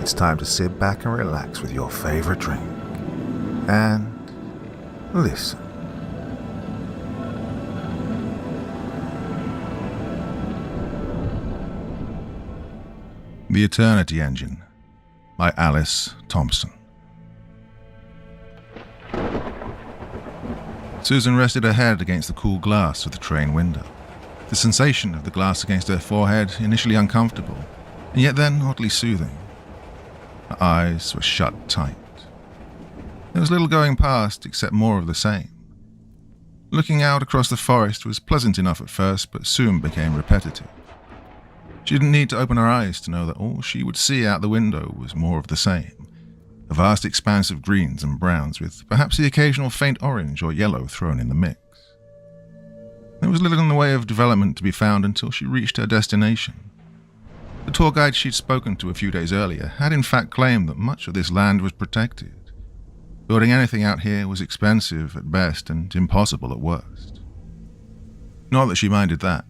it's time to sit back and relax with your favorite drink. And listen. The Eternity Engine by Alice Thompson. Susan rested her head against the cool glass of the train window. The sensation of the glass against her forehead, initially uncomfortable, and yet then oddly soothing. Her eyes were shut tight. There was little going past except more of the same. Looking out across the forest was pleasant enough at first, but soon became repetitive. She didn't need to open her eyes to know that all she would see out the window was more of the same. A vast expanse of greens and browns, with perhaps the occasional faint orange or yellow thrown in the mix. There was little in the way of development to be found until she reached her destination. The tour guide she'd spoken to a few days earlier had in fact claimed that much of this land was protected. Building anything out here was expensive at best and impossible at worst. Not that she minded that.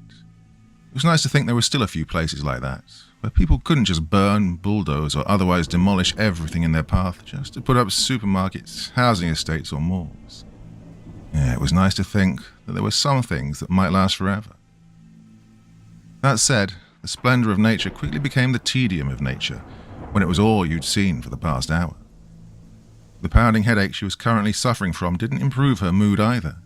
It was nice to think there were still a few places like that, where people couldn't just burn, bulldoze, or otherwise demolish everything in their path just to put up supermarkets, housing estates, or malls. Yeah, it was nice to think that there were some things that might last forever. That said, the splendor of nature quickly became the tedium of nature when it was all you'd seen for the past hour. The pounding headache she was currently suffering from didn't improve her mood either.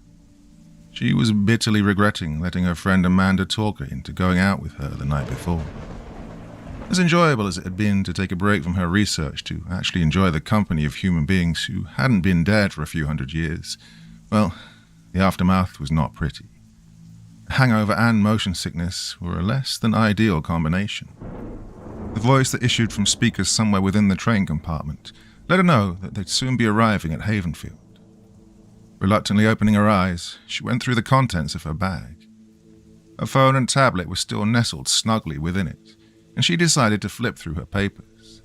She was bitterly regretting letting her friend Amanda talk her into going out with her the night before. As enjoyable as it had been to take a break from her research to actually enjoy the company of human beings who hadn't been dead for a few hundred years, well, the aftermath was not pretty. Hangover and motion sickness were a less than ideal combination. The voice that issued from speakers somewhere within the train compartment let her know that they'd soon be arriving at Havenfield. Reluctantly opening her eyes, she went through the contents of her bag. Her phone and tablet were still nestled snugly within it, and she decided to flip through her papers.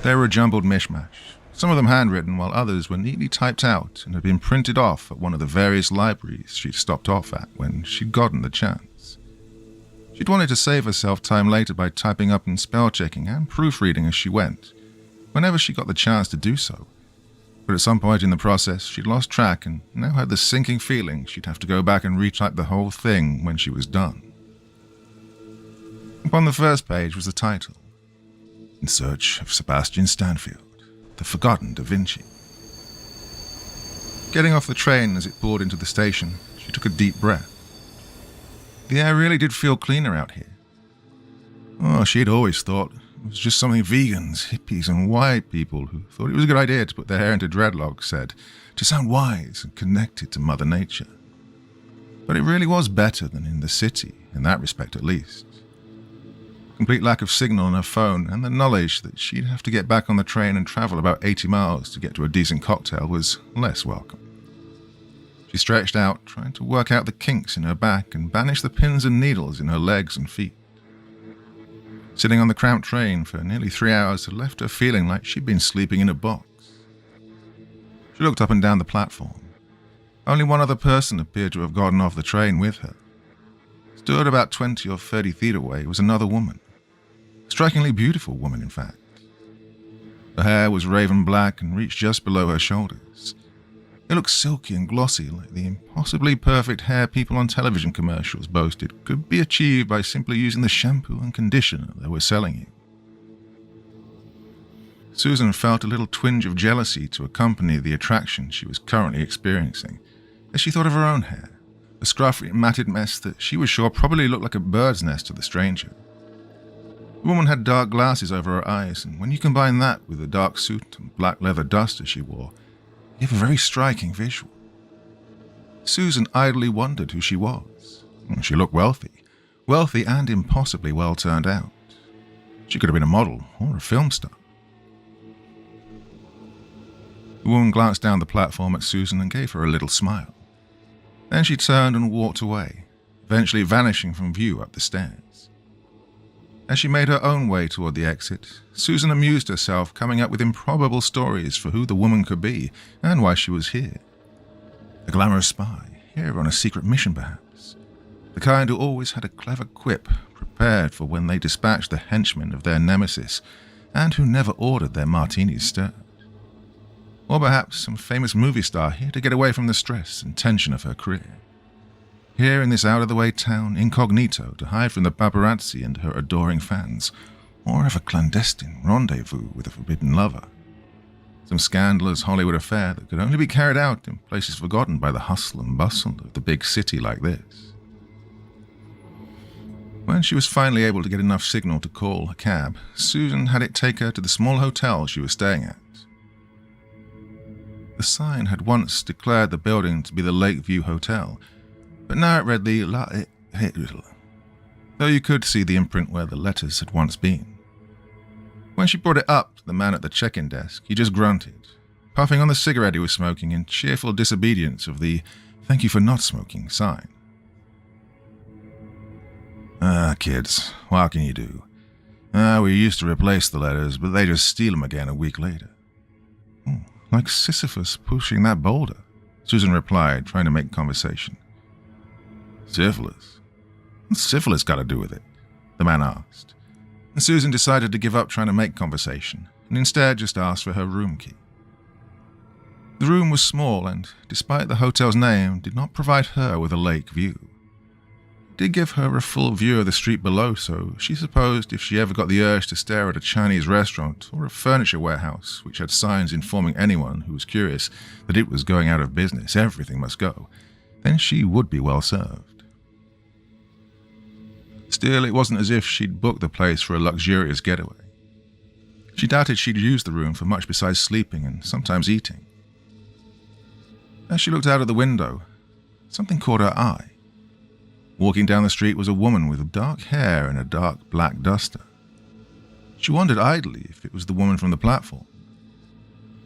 They were a jumbled mishmash, some of them handwritten while others were neatly typed out and had been printed off at one of the various libraries she'd stopped off at when she'd gotten the chance. She'd wanted to save herself time later by typing up and spell-checking and proofreading as she went, whenever she got the chance to do so. But at some point in the process, she'd lost track and now had the sinking feeling she'd have to go back and retype the whole thing when she was done. Upon the first page was the title, In Search of Sebastian Stanfield, The Forgotten Da Vinci. Getting off the train as it pulled into the station, she took a deep breath. The air really did feel cleaner out here. Oh, she'd always thought it was just something vegans, hippies, and white people who thought it was a good idea to put their hair into dreadlocks said, to sound wise and connected to Mother Nature. But it really was better than in the city, in that respect at least. Complete lack of signal on her phone and the knowledge that she'd have to get back on the train and travel about 80 miles to get to a decent cocktail was less welcome. She stretched out, trying to work out the kinks in her back and banish the pins and needles in her legs and feet. Sitting on the cramped train for nearly 3 hours had left her feeling like she'd been sleeping in a box. She looked up and down the platform. Only one other person appeared to have gotten off the train with her. Stood about 20 or 30 feet away was another woman. A strikingly beautiful woman, in fact. Her hair was raven black and reached just below her shoulders. It looked silky and glossy, like the impossibly perfect hair people on television commercials boasted could be achieved by simply using the shampoo and conditioner they were selling you. Susan felt a little twinge of jealousy to accompany the attraction she was currently experiencing, as she thought of her own hair, a scruffy, matted mess that she was sure probably looked like a bird's nest to the stranger. The woman had dark glasses over her eyes, and when you combine that with the dark suit and black leather duster she wore, you have a very striking visual. Susan idly wondered who she was. She looked wealthy and impossibly well turned out. She could have been a model or a film star. The woman glanced down the platform at Susan and gave her a little smile. Then she turned and walked away, eventually vanishing from view up the stairs. As she made her own way toward the exit, Susan amused herself coming up with improbable stories for who the woman could be and why she was here. A glamorous spy, here on a secret mission perhaps. The kind who always had a clever quip prepared for when they dispatched the henchmen of their nemesis, and who never ordered their martinis stirred. Or perhaps some famous movie star here to get away from the stress and tension of her career. Here in this out-of-the-way town, incognito, to hide from the paparazzi and her adoring fans, or have a clandestine rendezvous with a forbidden lover. Some scandalous Hollywood affair that could only be carried out in places forgotten by the hustle and bustle of the big city like this. When she was finally able to get enough signal to call a cab, Susan had it take her to the small hotel she was staying at. The sign had once declared the building to be the Lakeview Hotel, but now it read the La though you could see the imprint where the letters had once been. When she brought it up to the man at the check-in desk, he just grunted, puffing on the cigarette he was smoking in cheerful disobedience of the "thank you for not smoking" sign. Kids, what can you do? We used to replace the letters, but they just steal them again a week later. Like Sisyphus pushing that boulder, Susan replied, trying to make conversation. Syphilis? What's syphilis got to do with it? The man asked. And Susan decided to give up trying to make conversation, and instead just asked for her room key. The room was small and, despite the hotel's name, did not provide her with a lake view. It did give her a full view of the street below, so she supposed if she ever got the urge to stare at a Chinese restaurant or a furniture warehouse which had signs informing anyone who was curious that it was going out of business, everything must go, then she would be well served. Still, it wasn't as if she'd booked the place for a luxurious getaway. She doubted she'd used the room for much besides sleeping and sometimes eating. As she looked out of the window, something caught her eye. Walking down the street was a woman with dark hair and a dark black duster. She wondered idly if it was the woman from the platform.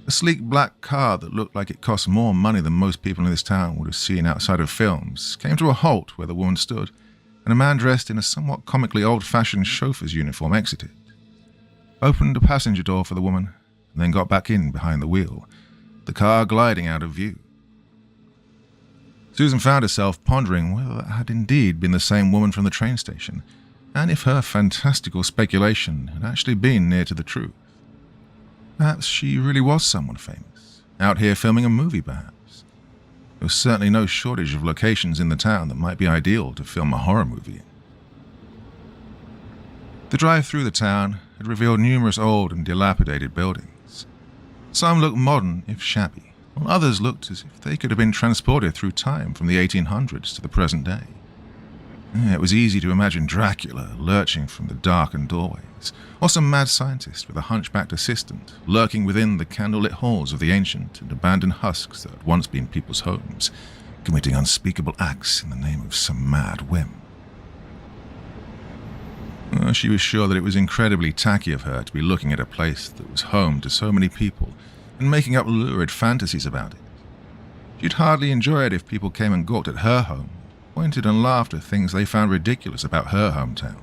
A sleek black car that looked like it cost more money than most people in this town would have seen outside of films came to a halt where the woman stood, and a man dressed in a somewhat comically old-fashioned chauffeur's uniform exited, opened a passenger door for the woman, and then got back in behind the wheel, the car gliding out of view. Susan found herself pondering whether that had indeed been the same woman from the train station, and if her fantastical speculation had actually been near to the truth. Perhaps she really was someone famous, out here filming a movie perhaps. There was certainly no shortage of locations in the town that might be ideal to film a horror movie in. The drive through the town had revealed numerous old and dilapidated buildings. Some looked modern, if shabby, while others looked as if they could have been transported through time from the 1800s to the present day. It was easy to imagine Dracula lurching from the darkened doorways, or some mad scientist with a hunchbacked assistant lurking within the candlelit halls of the ancient and abandoned husks that had once been people's homes, committing unspeakable acts in the name of some mad whim. She was sure that it was incredibly tacky of her to be looking at a place that was home to so many people and making up lurid fantasies about it. She'd hardly enjoy it if people came and gawked at her home, pointed and laughed at things they found ridiculous about her hometown.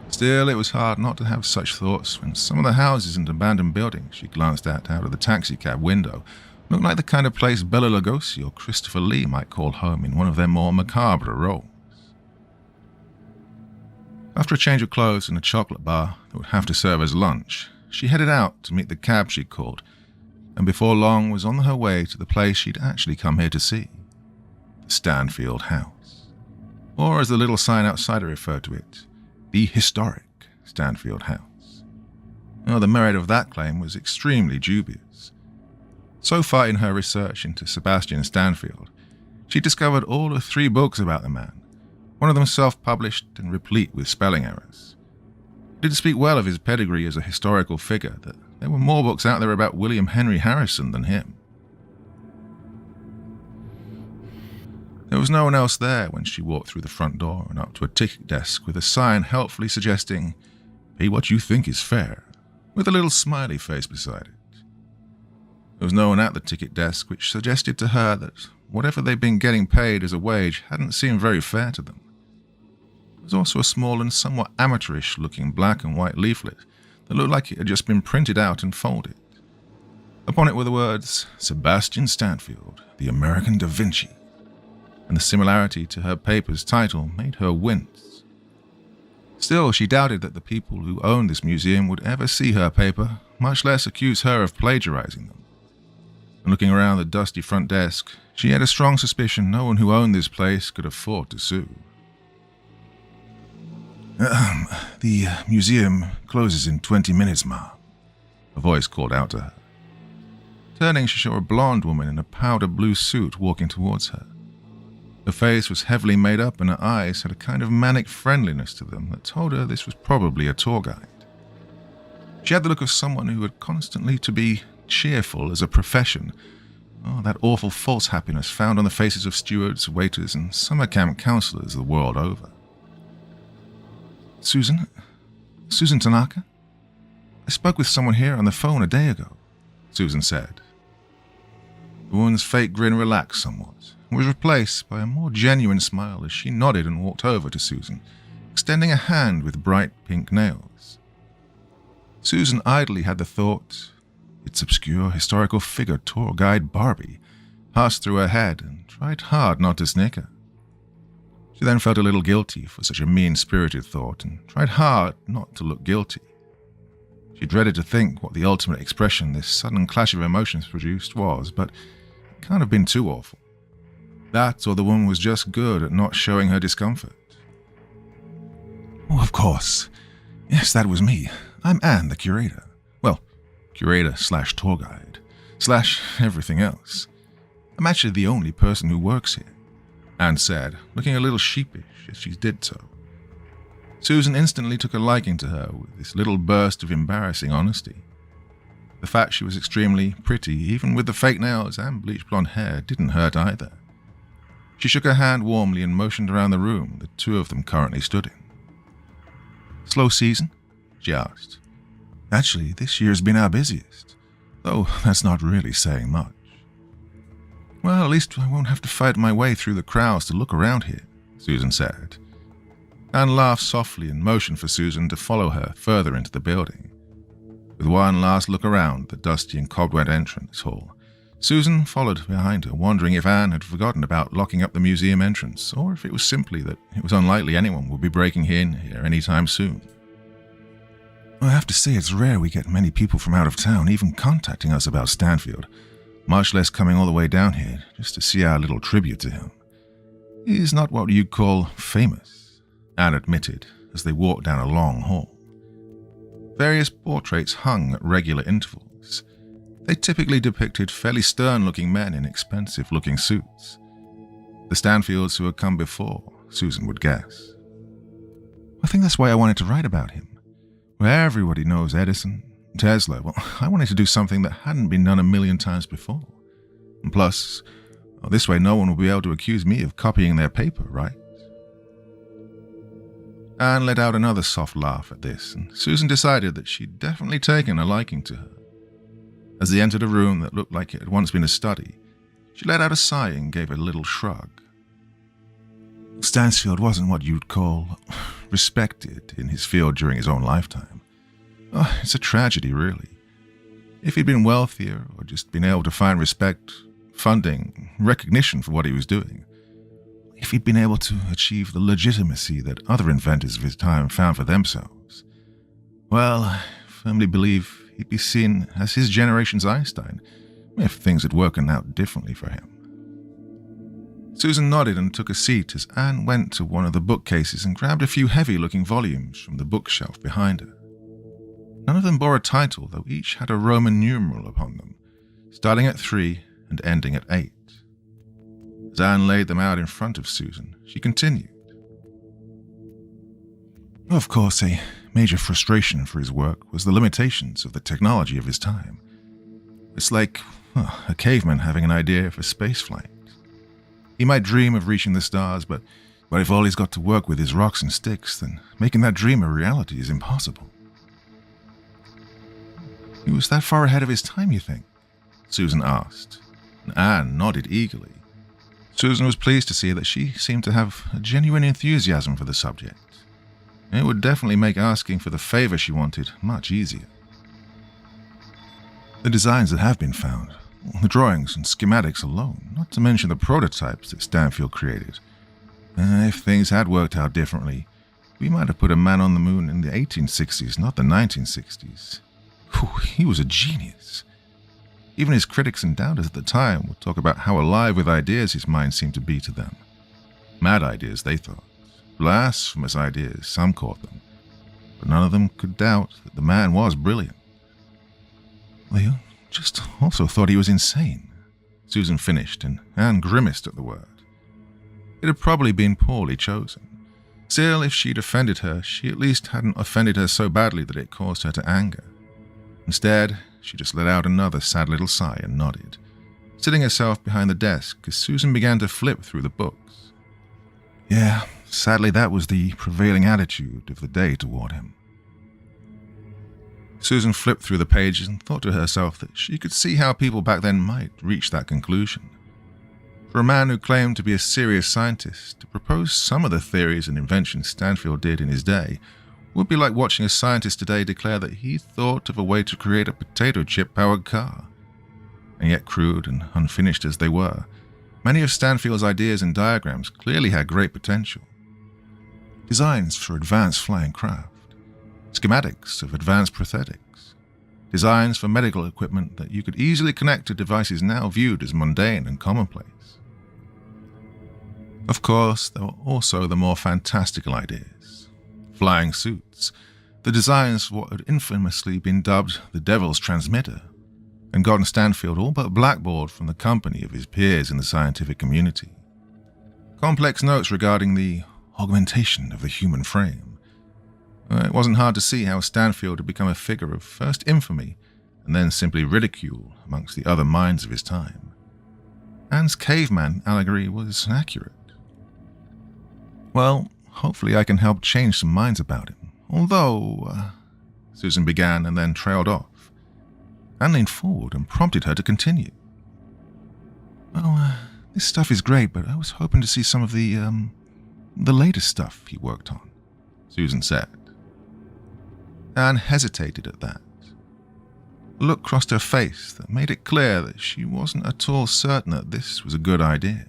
Still, it was hard not to have such thoughts when some of the houses and abandoned buildings she glanced at out of the taxicab window looked like the kind of place Bela Lugosi or Christopher Lee might call home in one of their more macabre roles. After a change of clothes and a chocolate bar that would have to serve as lunch, she headed out to meet the cab she'd called, and before long was on her way to the place she'd actually come here to see, the Stanfield house. Or as the little sign outside referred to it, the historic Stanfield house. The merit of that claim was extremely dubious. So far in her research into Sebastian Stanfield, she discovered all of 3 books about the man, one of them self-published and replete with spelling errors. It did speak well of his pedigree as a historical figure that there were more books out there about William Henry Harrison than him. There was no one else there when she walked through the front door and up to a ticket desk with a sign helpfully suggesting, "Pay what you think is fair," with a little smiley face beside it. There was no one at the ticket desk, which suggested to her that whatever they'd been getting paid as a wage hadn't seemed very fair to them. There was also a small and somewhat amateurish-looking black and white leaflet that looked like it had just been printed out and folded. Upon it were the words, "Sebastian Stanfield, the American Da Vinci," and the similarity to her paper's title made her wince. Still, she doubted that the people who owned this museum would ever see her paper, much less accuse her of plagiarizing them. And looking around the dusty front desk, she had a strong suspicion no one who owned this place could afford to sue. The museum closes in 20 minutes, ma'am. A voice called out to her. Turning, she saw a blonde woman in a powder blue suit walking towards her. Her face was heavily made up and her eyes had a kind of manic friendliness to them that told her this was probably a tour guide. She had the look of someone who had constantly to be cheerful as a profession. Oh, that awful false happiness found on the faces of stewards, waiters, and summer camp counselors the world over. Susan Tanaka? I spoke with someone here on the phone a day ago, Susan said. The woman's fake grin relaxed somewhat and was replaced by a more genuine smile as she nodded and walked over to Susan, extending a hand with bright pink nails. Susan idly had the thought, its obscure historical figure tour guide Barbie, passed through her head and tried hard not to snicker. She then felt a little guilty for such a mean-spirited thought and tried hard not to look guilty. She dreaded to think what the ultimate expression this sudden clash of emotions produced was, but it can't have been too awful. That or the woman was just good at not showing her discomfort. Oh, of course. Yes, that was me. I'm Anne, the curator. Well, curator/tour guide, / everything else. I'm actually the only person who works here, Anne said, looking a little sheepish as she did so. Susan instantly took a liking to her with this little burst of embarrassing honesty. The fact she was extremely pretty, even with the fake nails and bleached blonde hair, didn't hurt either. She shook her hand warmly and motioned around the room the two of them currently stood in. Slow season? She asked. Actually, this year's been our busiest, though that's not really saying much. Well, at least I won't have to fight my way through the crowds to look around here, Susan said. Anne laughed softly and motioned for Susan to follow her further into the building. With one last look around the dusty and cobwebbed entrance hall, Susan followed behind her, wondering if Anne had forgotten about locking up the museum entrance, or if it was simply that it was unlikely anyone would be breaking in here anytime soon. I have to say it's rare we get many people from out of town even contacting us about Stanfield, much less coming all the way down here just to see our little tribute to him. He's not what you'd call famous, Anne admitted as they walked down a long hall. Various portraits hung at regular intervals. They typically depicted fairly stern-looking men in expensive-looking suits. The Stanfields who had come before, Susan would guess. I think that's why I wanted to write about him. Where everybody knows Edison, Tesla, well, I wanted to do something that hadn't been done a million times before. And plus, this way no one will be able to accuse me of copying their paper, right? Anne let out another soft laugh at this, and Susan decided that she'd definitely taken a liking to her. As they entered a room that looked like it had once been a study, she let out a sigh and gave a little shrug. Stansfield wasn't what you'd call respected in his field during his own lifetime. Oh, it's a tragedy, really. If he'd been wealthier or just been able to find respect, funding, recognition for what he was doing, if he'd been able to achieve the legitimacy that other inventors of his time found for themselves, well, I firmly believe he'd be seen as his generation's Einstein if things had worked out differently for him. Susan nodded and took a seat as Anne went to one of the bookcases and grabbed a few heavy-looking volumes from the bookshelf behind her. None of them bore a title, though each had a Roman numeral upon them, starting at 3 and ending at 8. As Anne laid them out in front of Susan, she continued. Of course, a major frustration for his work was the limitations of the technology of his time. It's like a caveman having an idea for spaceflight. He might dream of reaching the stars, but if all he's got to work with is rocks and sticks, then making that dream a reality is impossible. He was that far ahead of his time, you think? Susan asked, and Anne nodded eagerly. Susan was pleased to see that she seemed to have a genuine enthusiasm for the subject. It would definitely make asking for the favor she wanted much easier. The designs that have been found, the drawings and schematics alone, not to mention the prototypes that Stanfield created. If things had worked out differently, We might have put a man on the moon in the 1860s, not the 1960s. He was a genius. Even his critics and doubters at the time would talk about how alive with ideas his mind seemed to be to them. Mad ideas, they thought. Blasphemous ideas, some called them. But none of them could doubt that the man was brilliant. They just also thought he was insane. Susan finished, and Anne grimaced at the word. It had probably been poorly chosen. Still, if she'd offended her, she at least hadn't offended her so badly that it caused her to anger. Instead, she just let out another sad little sigh and nodded, sitting herself behind the desk as Susan began to flip through the books. Yeah, sadly that was the prevailing attitude of the day toward him. Susan flipped through the pages and thought to herself that she could see how people back then might reach that conclusion. For a man who claimed to be a serious scientist to propose some of the theories and inventions Stanfield did in his day would be like watching a scientist today declare that he thought of a way to create a potato chip-powered car. And yet, crude and unfinished as they were, many of Stanfield's ideas and diagrams clearly had great potential. Designs for advanced flying craft, schematics of advanced prosthetics, designs for medical equipment that you could easily connect to devices now viewed as mundane and commonplace. Of course, there were also the more fantastical ideas. Flying suits, the designs for what had infamously been dubbed the Devil's Transmitter, and gotten Stanfield all but blackballed from the company of his peers in the scientific community. Complex notes regarding the augmentation of the human frame. It wasn't hard to see how Stanfield had become a figure of first infamy and then simply ridicule amongst the other minds of his time. Anne's caveman allegory was accurate. Well, hopefully I can help change some minds about him. Although, Susan began and then trailed off. Anne leaned forward and prompted her to continue. Well, this stuff is great, but I was hoping to see some of the latest stuff he worked on, Susan said. Anne hesitated at that. A look crossed her face that made it clear that she wasn't at all certain that this was a good idea.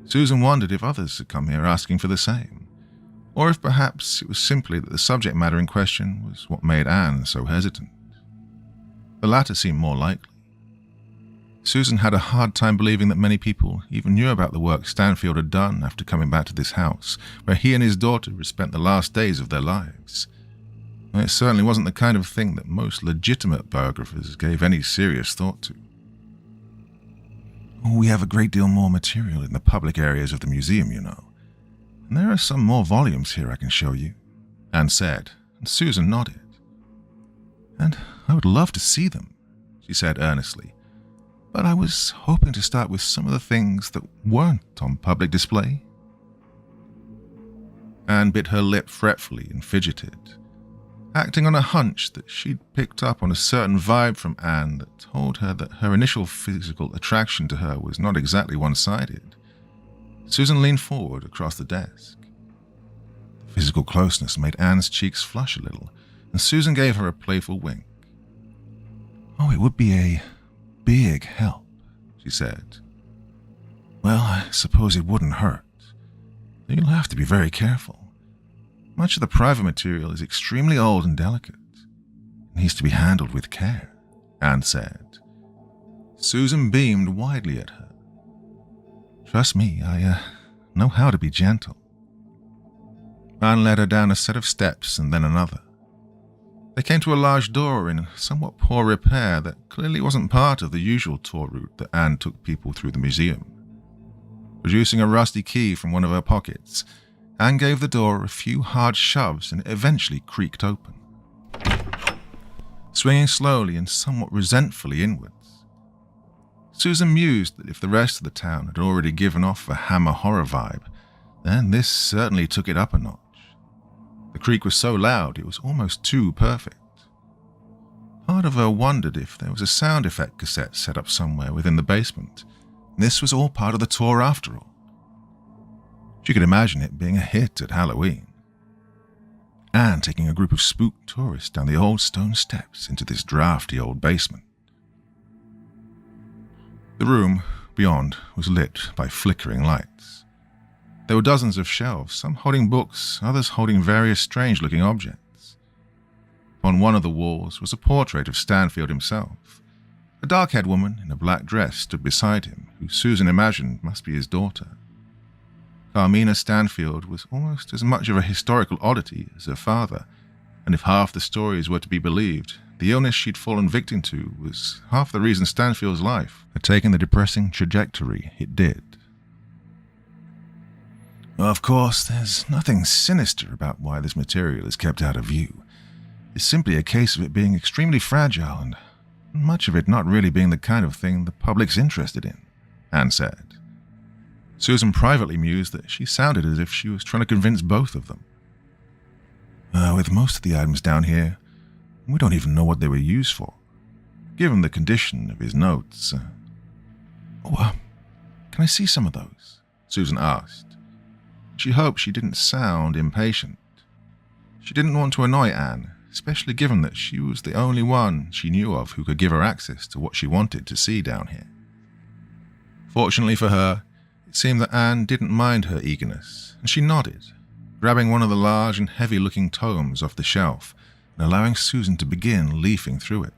Susan wondered if others had come here asking for the same, or if perhaps it was simply that the subject matter in question was what made Anne so hesitant. The latter seemed more likely. Susan had a hard time believing that many people even knew about the work Stanfield had done after coming back to this house, where he and his daughter had spent the last days of their lives. It certainly wasn't the kind of thing that most legitimate biographers gave any serious thought to. We have a great deal more material in the public areas of the museum, you know. And there are some more volumes here I can show you, Anne said, and Susan nodded. And I would love to see them, she said earnestly, but I was hoping to start with some of the things that weren't on public display. Anne bit her lip fretfully and fidgeted, acting on a hunch that she'd picked up on a certain vibe from Anne that told her that her initial physical attraction to her was not exactly one-sided. Susan leaned forward across the desk. The physical closeness made Anne's cheeks flush a little, and Susan gave her a playful wink. It would be a big help, she said. Well, I suppose it wouldn't hurt. You'll have to be very careful. Much of the private material is extremely old and delicate. It needs to be handled with care, Anne said. Susan beamed widely at her. Trust me, I know how to be gentle. Anne led her down a set of steps and then another. They came to a large door in somewhat poor repair that clearly wasn't part of the usual tour route that Anne took people through the museum. Producing a rusty key from one of her pockets, Anne gave the door a few hard shoves and it eventually creaked open. Swinging slowly and somewhat resentfully inwards. Susan mused that if the rest of the town had already given off a Hammer horror vibe, then this certainly took it up a notch. The creak was so loud it was almost too perfect. Part of her wondered if there was a sound effect cassette set up somewhere within the basement. This was all part of the tour after all. She could imagine it being a hit at Halloween. Anne taking a group of spooked tourists down the old stone steps into this drafty old basement. The room beyond was lit by flickering lights. There were dozens of shelves, some holding books, others holding various strange-looking objects. On one of the walls was a portrait of Stanfield himself. A dark-haired woman in a black dress stood beside him, who Susan imagined must be his daughter. Carmina Stanfield was almost as much of a historical oddity as her father, and if half the stories were to be believed, the illness she'd fallen victim to was half the reason Stanfield's life had taken the depressing trajectory it did. Of course, there's nothing sinister about why this material is kept out of view. It's simply a case of it being extremely fragile and much of it not really being the kind of thing the public's interested in, Anne said. Susan privately mused that she sounded as if she was trying to convince both of them. With most of the items down here, we don't even know what they were used for. Given the condition of his notes... can I see some of those? Susan asked. She hoped she didn't sound impatient. She didn't want to annoy Anne, especially given that she was the only one she knew of who could give her access to what she wanted to see down here. Fortunately for her, it seemed that Anne didn't mind her eagerness, and she nodded, grabbing one of the large and heavy-looking tomes off the shelf and allowing Susan to begin leafing through it.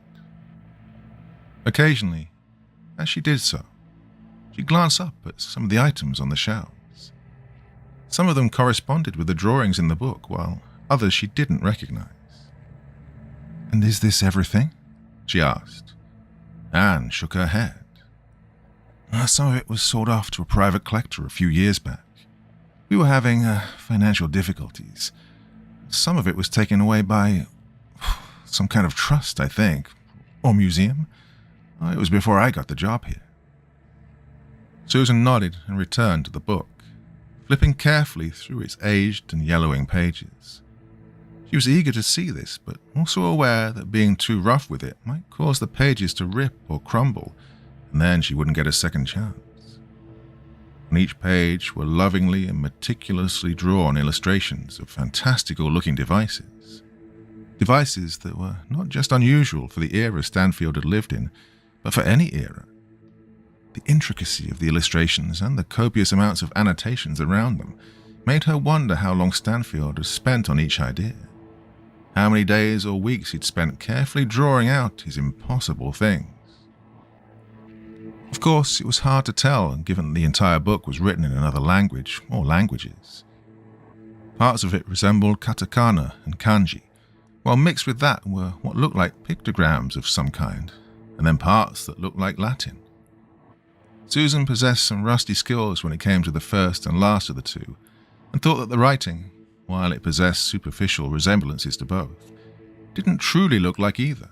Occasionally, as she did so, she glanced up at some of the items on the shelves. Some of them corresponded with the drawings in the book, while others she didn't recognize. "And is this everything?" she asked. Anne shook her head. Some of it was sold off to a private collector a few years back. We were having financial difficulties. Some of it was taken away by some kind of trust, I think, or museum. It was before I got the job here. Susan nodded and returned to the book, flipping carefully through its aged and yellowing pages. She was eager to see this, but also aware that being too rough with it might cause the pages to rip or crumble, and then she wouldn't get a second chance. On each page were lovingly and meticulously drawn illustrations of fantastical-looking devices. Devices that were not just unusual for the era Stanfield had lived in, but for any era. The intricacy of the illustrations and the copious amounts of annotations around them made her wonder how long Stanfield had spent on each idea. How many days or weeks he'd spent carefully drawing out his impossible things. Of course, it was hard to tell, given the entire book was written in another language, or languages. Parts of it resembled katakana and kanji, while mixed with that were what looked like pictograms of some kind, and then parts that looked like Latin. Susan possessed some rusty skills when it came to the first and last of the two, and thought that the writing, while it possessed superficial resemblances to both, didn't truly look like either.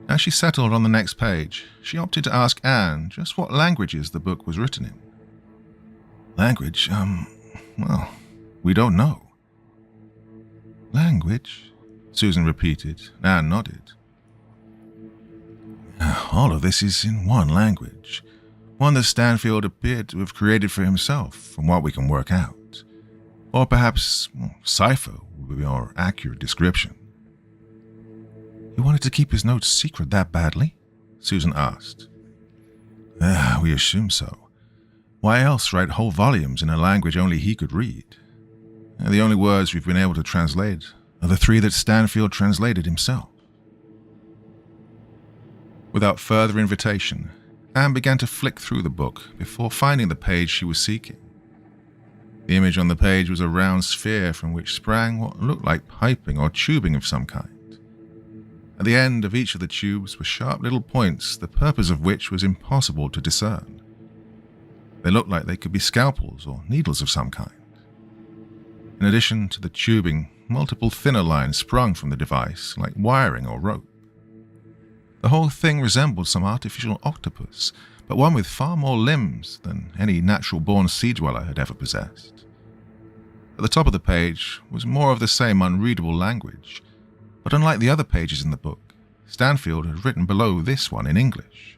As she settled on the next page, she opted to ask Anne just what languages the book was written in. Language? We don't know. Language? Susan repeated. Anne nodded. All of this is in one language, one that Stanfield appeared to have created for himself, from what we can work out. Or perhaps cipher would be a more accurate description. He wanted to keep his notes secret that badly? Susan asked. We assume so. Why else write whole volumes in a language only he could read? The only words we've been able to translate are the 3 that Stanfield translated himself. Without further invitation, Anne began to flick through the book before finding the page she was seeking. The image on the page was a round sphere from which sprang what looked like piping or tubing of some kind. At the end of each of the tubes were sharp little points, the purpose of which was impossible to discern. They looked like they could be scalpels or needles of some kind. In addition to the tubing, multiple thinner lines sprung from the device, like wiring or rope. The whole thing resembled some artificial octopus, but one with far more limbs than any natural-born sea-dweller had ever possessed. At the top of the page was more of the same unreadable language, but unlike the other pages in the book, Stanfield had written below this one in English.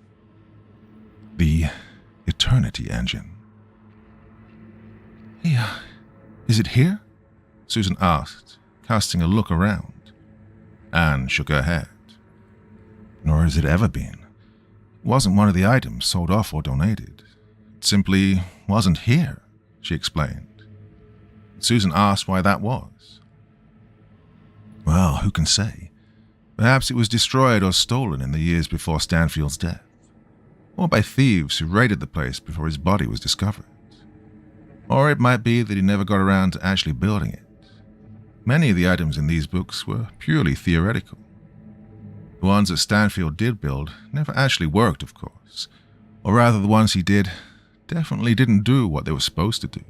The Eternity Engine. Yeah, is it here? Susan asked, casting a look around. Anne shook her head. Nor has it ever been. It wasn't one of the items sold off or donated. It simply wasn't here, she explained. Susan asked why that was. Well, who can say? Perhaps it was destroyed or stolen in the years before Stanfield's death, or by thieves who raided the place before his body was discovered. Or it might be that he never got around to actually building it. Many of the items in these books were purely theoretical. The ones that Stanfield did build never actually worked, of course, or rather the ones he did definitely didn't do what they were supposed to do.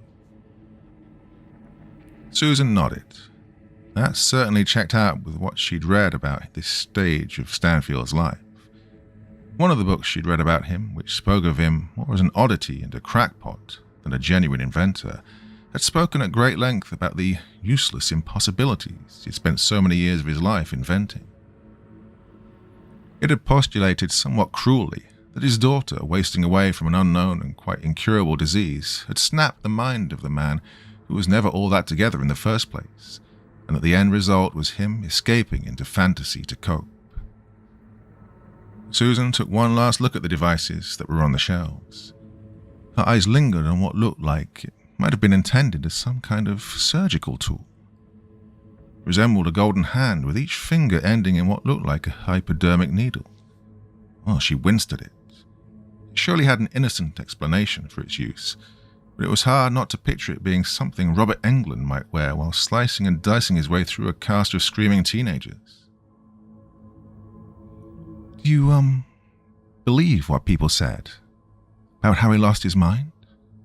Susan nodded. That certainly checked out with what she'd read about this stage of Stanfield's life. One of the books she'd read about him, which spoke of him more as an oddity and a crackpot than a genuine inventor, had spoken at great length about the useless impossibilities he'd spent so many years of his life inventing. It had postulated somewhat cruelly that his daughter, wasting away from an unknown and quite incurable disease, had snapped the mind of the man who was never all that together in the first place, and that the end result was him escaping into fantasy to cope. Susan took one last look at the devices that were on the shelves. Her eyes lingered on what looked like it might have been intended as some kind of surgical tool. It resembled a golden hand with each finger ending in what looked like a hypodermic needle. Well, she winced at it. It surely had an innocent explanation for its use, but it was hard not to picture it being something Robert Englund might wear while slicing and dicing his way through a cast of screaming teenagers. Do you, believe what people said about how he lost his mind?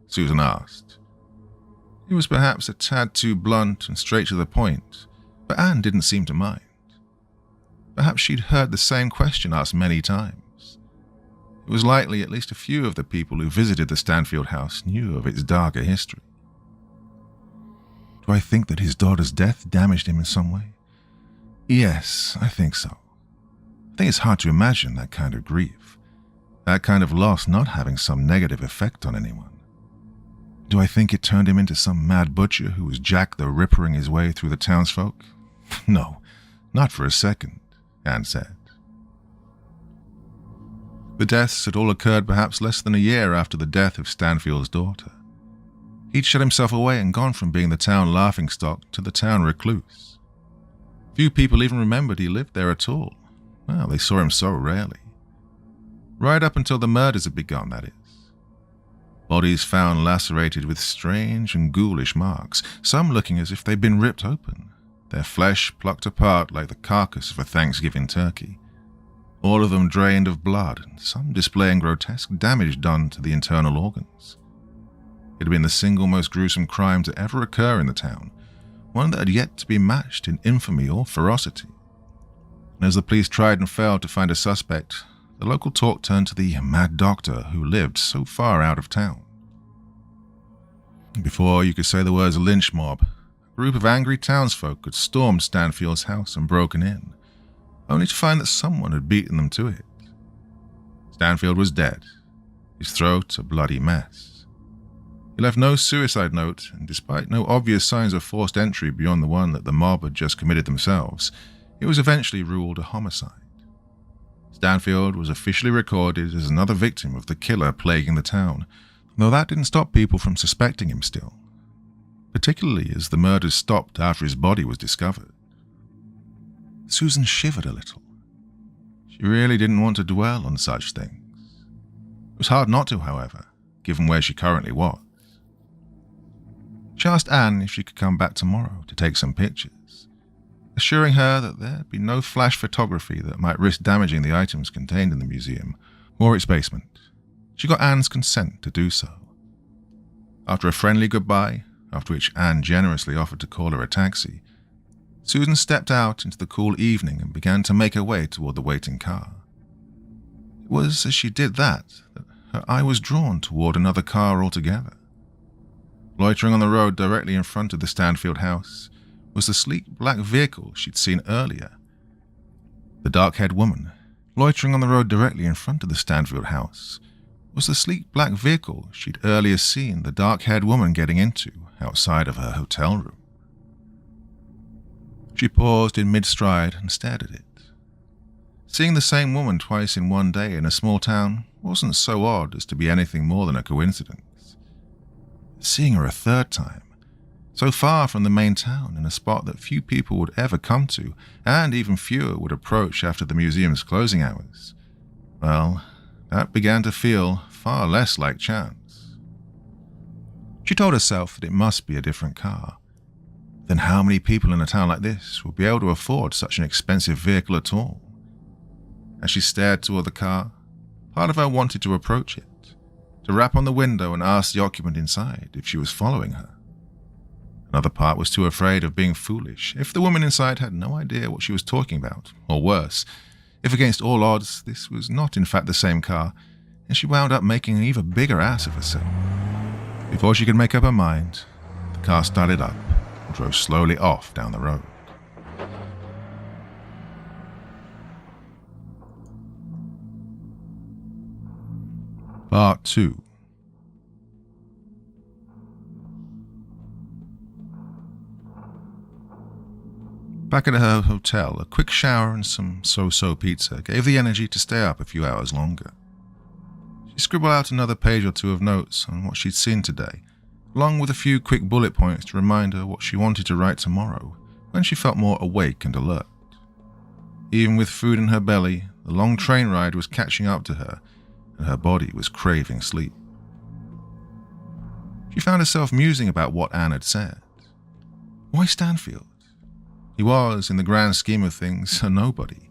Susan asked. It was perhaps a tad too blunt and straight to the point, but Anne didn't seem to mind. Perhaps she'd heard the same question asked many times. It was likely at least a few of the people who visited the Stanfield house knew of its darker history. Do I think that his daughter's death damaged him in some way? Yes, I think so. I think it's hard to imagine that kind of grief, that kind of loss not having some negative effect on anyone. Do I think it turned him into some mad butcher who was Jack the Rippering his way through the townsfolk? No, not for a second, Anne said. The deaths had all occurred perhaps less than a year after the death of Stanfield's daughter. He'd shut himself away and gone from being the town laughingstock to the town recluse. Few people even remembered he lived there at all. Well, they saw him so rarely. Right up until the murders had begun, that is. Bodies found lacerated with strange and ghoulish marks, some looking as if they'd been ripped open, their flesh plucked apart like the carcass of a Thanksgiving turkey. All of them drained of blood, and some displaying grotesque damage done to the internal organs. It had been the single most gruesome crime to ever occur in the town, one that had yet to be matched in infamy or ferocity. And as the police tried and failed to find a suspect, the local talk turned to the mad doctor who lived so far out of town. Before you could say the words lynch mob, a group of angry townsfolk had stormed Stanfield's house and broken in, only to find that someone had beaten them to it. Stanfield was dead, his throat a bloody mess. He left no suicide note, and despite no obvious signs of forced entry beyond the one that the mob had just committed themselves, it was eventually ruled a homicide. Stanfield was officially recorded as another victim of the killer plaguing the town, though that didn't stop people from suspecting him still, particularly as the murders stopped after his body was discovered. Susan shivered a little. She really didn't want to dwell on such things. It was hard not to, however, given where she currently was. She asked Anne if she could come back tomorrow to take some pictures, assuring her that there'd be no flash photography that might risk damaging the items contained in the museum or its basement. She got Anne's consent to do so. After a friendly goodbye, after which Anne generously offered to call her a taxi, Susan stepped out into the cool evening and began to make her way toward the waiting car. It was as she did that her eye was drawn toward another car altogether. Loitering on the road directly in front of the Stanfield house was the sleek black vehicle she'd seen earlier. The dark-haired woman, loitering on the road directly in front of the Stanfield house, was the sleek black vehicle she'd earlier seen the dark-haired woman getting into outside of her hotel room. She paused in mid-stride and stared at it. Seeing the same woman twice in one day in a small town wasn't so odd as to be anything more than a coincidence. Seeing her a third time, so far from the main town in a spot that few people would ever come to, and even fewer would approach after the museum's closing hours, well, that began to feel far less like chance. She told herself that it must be a different car. Then how many people in a town like this would be able to afford such an expensive vehicle at all? As she stared toward the car, part of her wanted to approach it, to rap on the window and ask the occupant inside if she was following her. Another part was too afraid of being foolish if the woman inside had no idea what she was talking about, or worse, if against all odds this was not in fact the same car, and she wound up making an even bigger ass of herself. Before she could make up her mind, the car started up and drove slowly off down the road. Part 2. Back at her hotel, a quick shower and some so-so pizza gave the energy to stay up a few hours longer. She scribbled out another page or two of notes on what she'd seen today, along with a few quick bullet points to remind her what she wanted to write tomorrow, when she felt more awake and alert. Even with food in her belly, the long train ride was catching up to her, and her body was craving sleep. She found herself musing about what Anne had said. Why Stanfield? He was, in the grand scheme of things, a nobody.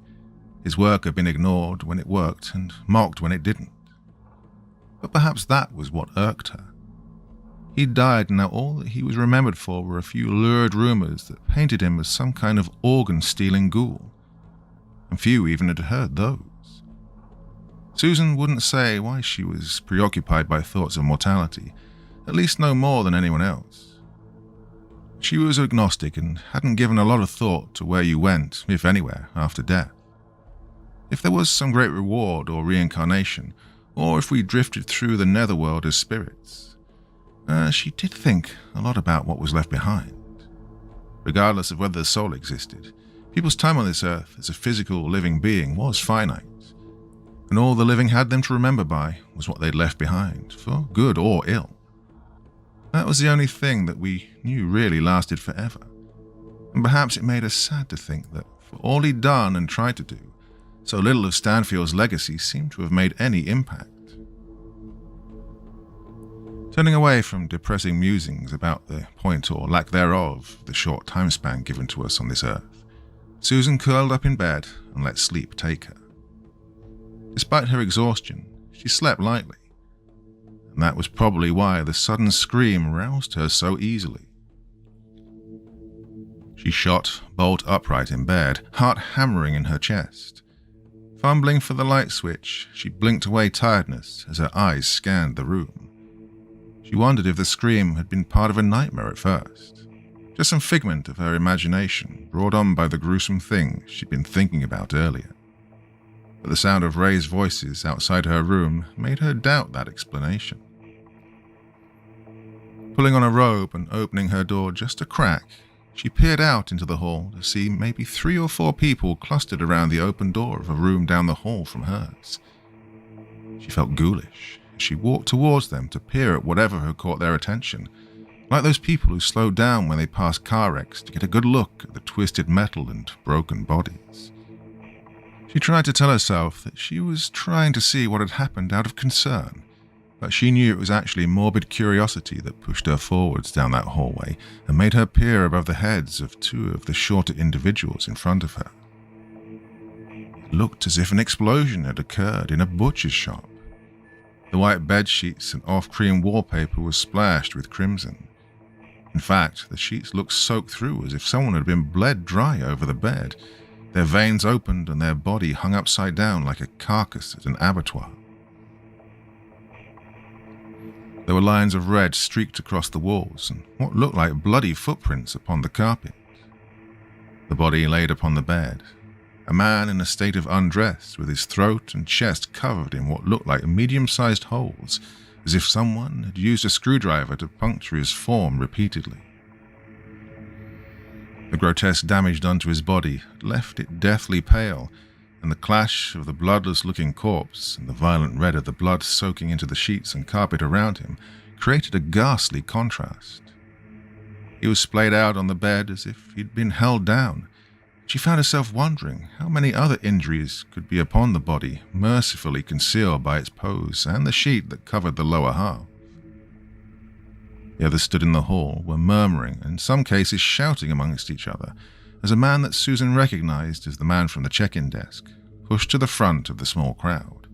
His work had been ignored when it worked and mocked when it didn't. But perhaps that was what irked her. He'd died, and now all that he was remembered for were a few lurid rumors that painted him as some kind of organ-stealing ghoul. And few even had heard those. Susan wouldn't say why she was preoccupied by thoughts of mortality, at least no more than anyone else. She was agnostic and hadn't given a lot of thought to where you went, if anywhere, after death. If there was some great reward or reincarnation, or if we drifted through the netherworld as spirits. She did think a lot about what was left behind. Regardless of whether the soul existed, people's time on this earth as a physical living being was finite, and all the living had them to remember by was what they'd left behind, for good or ill. That was the only thing that we knew really lasted forever, and perhaps it made us sad to think that for all he'd done and tried to do, so little of Stanfield's legacy seemed to have made any impact. Turning away from depressing musings about the point or lack thereof of the short time span given to us on this earth, Susan curled up in bed and let sleep take her. Despite her exhaustion, she slept lightly, and that was probably why the sudden scream roused her so easily. She shot bolt upright in bed, heart hammering in her chest. Fumbling for the light switch, she blinked away tiredness as her eyes scanned the room. She wondered if the scream had been part of a nightmare at first, just some figment of her imagination brought on by the gruesome thing she'd been thinking about earlier. But the sound of raised voices outside her room made her doubt that explanation. Pulling on a robe and opening her door just a crack, she peered out into the hall to see maybe 3 or 4 people clustered around the open door of a room down the hall from hers. She felt ghoulish as she walked towards them to peer at whatever had caught their attention, like those people who slowed down when they passed car wrecks to get a good look at the twisted metal and broken bodies. She tried to tell herself that she was trying to see what had happened out of concern, but she knew it was actually morbid curiosity that pushed her forwards down that hallway and made her peer above the heads of 2 of the shorter individuals in front of her. It looked as if an explosion had occurred in a butcher's shop. The white bedsheets and off-cream wallpaper was splashed with crimson. In fact, the sheets looked soaked through as if someone had been bled dry over the bed. Their veins opened and their body hung upside down like a carcass at an abattoir. There were lines of red streaked across the walls and what looked like bloody footprints upon the carpet. The body laid upon the bed, a man in a state of undress with his throat and chest covered in what looked like medium-sized holes, as if someone had used a screwdriver to puncture his form repeatedly. The grotesque damage done to his body had left it deathly pale, and the clash of the bloodless-looking corpse and the violent red of the blood soaking into the sheets and carpet around him created a ghastly contrast. He was splayed out on the bed as if he'd been held down. She found herself wondering how many other injuries could be upon the body, mercifully concealed by its pose and the sheet that covered the lower half. The others stood in the hall, were murmuring, and in some cases shouting amongst each other, as a man that Susan recognized as the man from the check-in desk pushed to the front of the small crowd.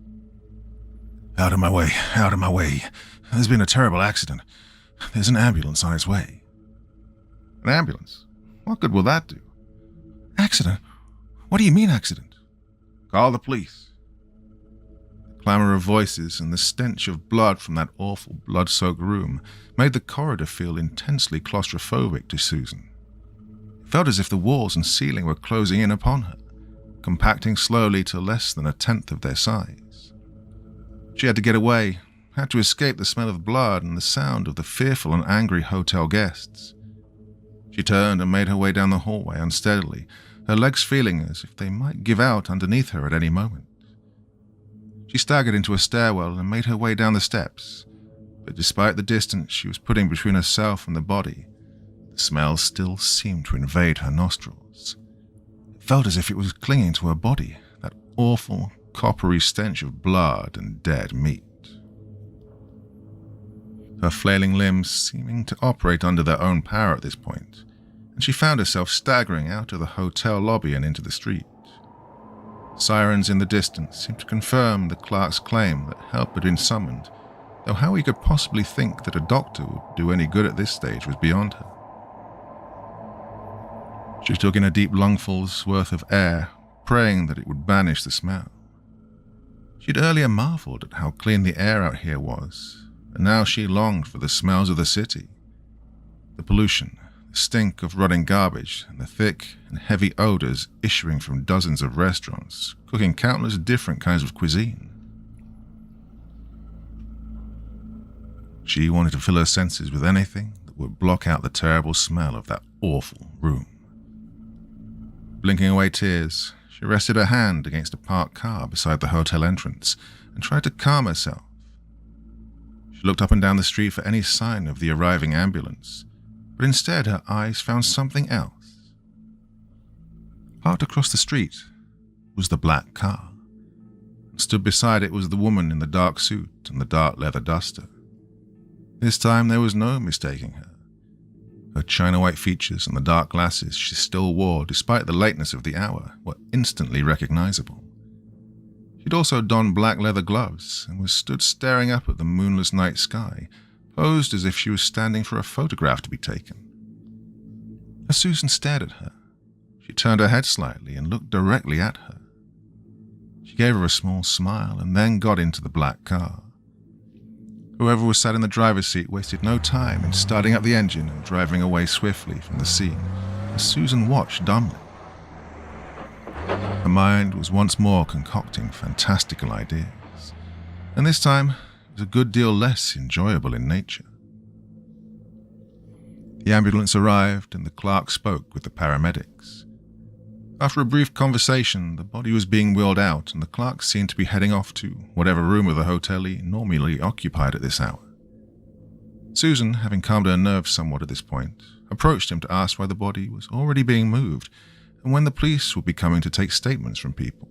"Out of my way, out of my way. There's been a terrible accident. There's an ambulance on its way." "An ambulance? What good will that do?" "Accident? What do you mean accident?" "Call the police." The clamor of voices and the stench of blood from that awful blood-soaked room made the corridor feel intensely claustrophobic to Susan. It felt as if the walls and ceiling were closing in upon her, compacting slowly to less than a tenth of their size. She had to get away, had to escape the smell of blood and the sound of the fearful and angry hotel guests. She turned and made her way down the hallway unsteadily, her legs feeling as if they might give out underneath her at any moment. She staggered into a stairwell and made her way down the steps, but despite the distance she was putting between herself and the body, the smell still seemed to invade her nostrils. It felt as if it was clinging to her body, that awful, coppery stench of blood and dead meat. Her flailing limbs seeming to operate under their own power at this point, and she found herself staggering out of the hotel lobby and into the street. Sirens in the distance seemed to confirm the clerk's claim that help had been summoned, though how he could possibly think that a doctor would do any good at this stage was beyond her. She took in a deep lungful's worth of air, praying that it would banish the smell. She'd earlier marveled at how clean the air out here was, and now she longed for the smells of the city. The pollution, the stink of rotting garbage, and the thick and heavy odors issuing from dozens of restaurants, cooking countless different kinds of cuisine. She wanted to fill her senses with anything that would block out the terrible smell of that awful room. Blinking away tears, she rested her hand against a parked car beside the hotel entrance and tried to calm herself. She looked up and down the street for any sign of the arriving ambulance, but instead her eyes found something else. Parked across the street was the black car. Stood beside it was the woman in the dark suit and the dark leather duster. This time there was no mistaking her. Her china-white features and the dark glasses she still wore despite the lateness of the hour were instantly recognizable. She'd also donned black leather gloves and was stood staring up at the moonless night sky, posed as if she was standing for a photograph to be taken. As Susan stared at her, she turned her head slightly and looked directly at her. She gave her a small smile and then got into the black car. Whoever was sat in the driver's seat wasted no time in starting up the engine and driving away swiftly from the scene, as Susan watched dumbly. Her mind was once more concocting fantastical ideas, and this time it was a good deal less enjoyable in nature. The ambulance arrived and the clerk spoke with the paramedics. After a brief conversation, the body was being wheeled out and the clerk seemed to be heading off to whatever room of the hotel he normally occupied at this hour. Susan, having calmed her nerves somewhat at this point, approached him to ask why the body was already being moved and when the police would be coming to take statements from people.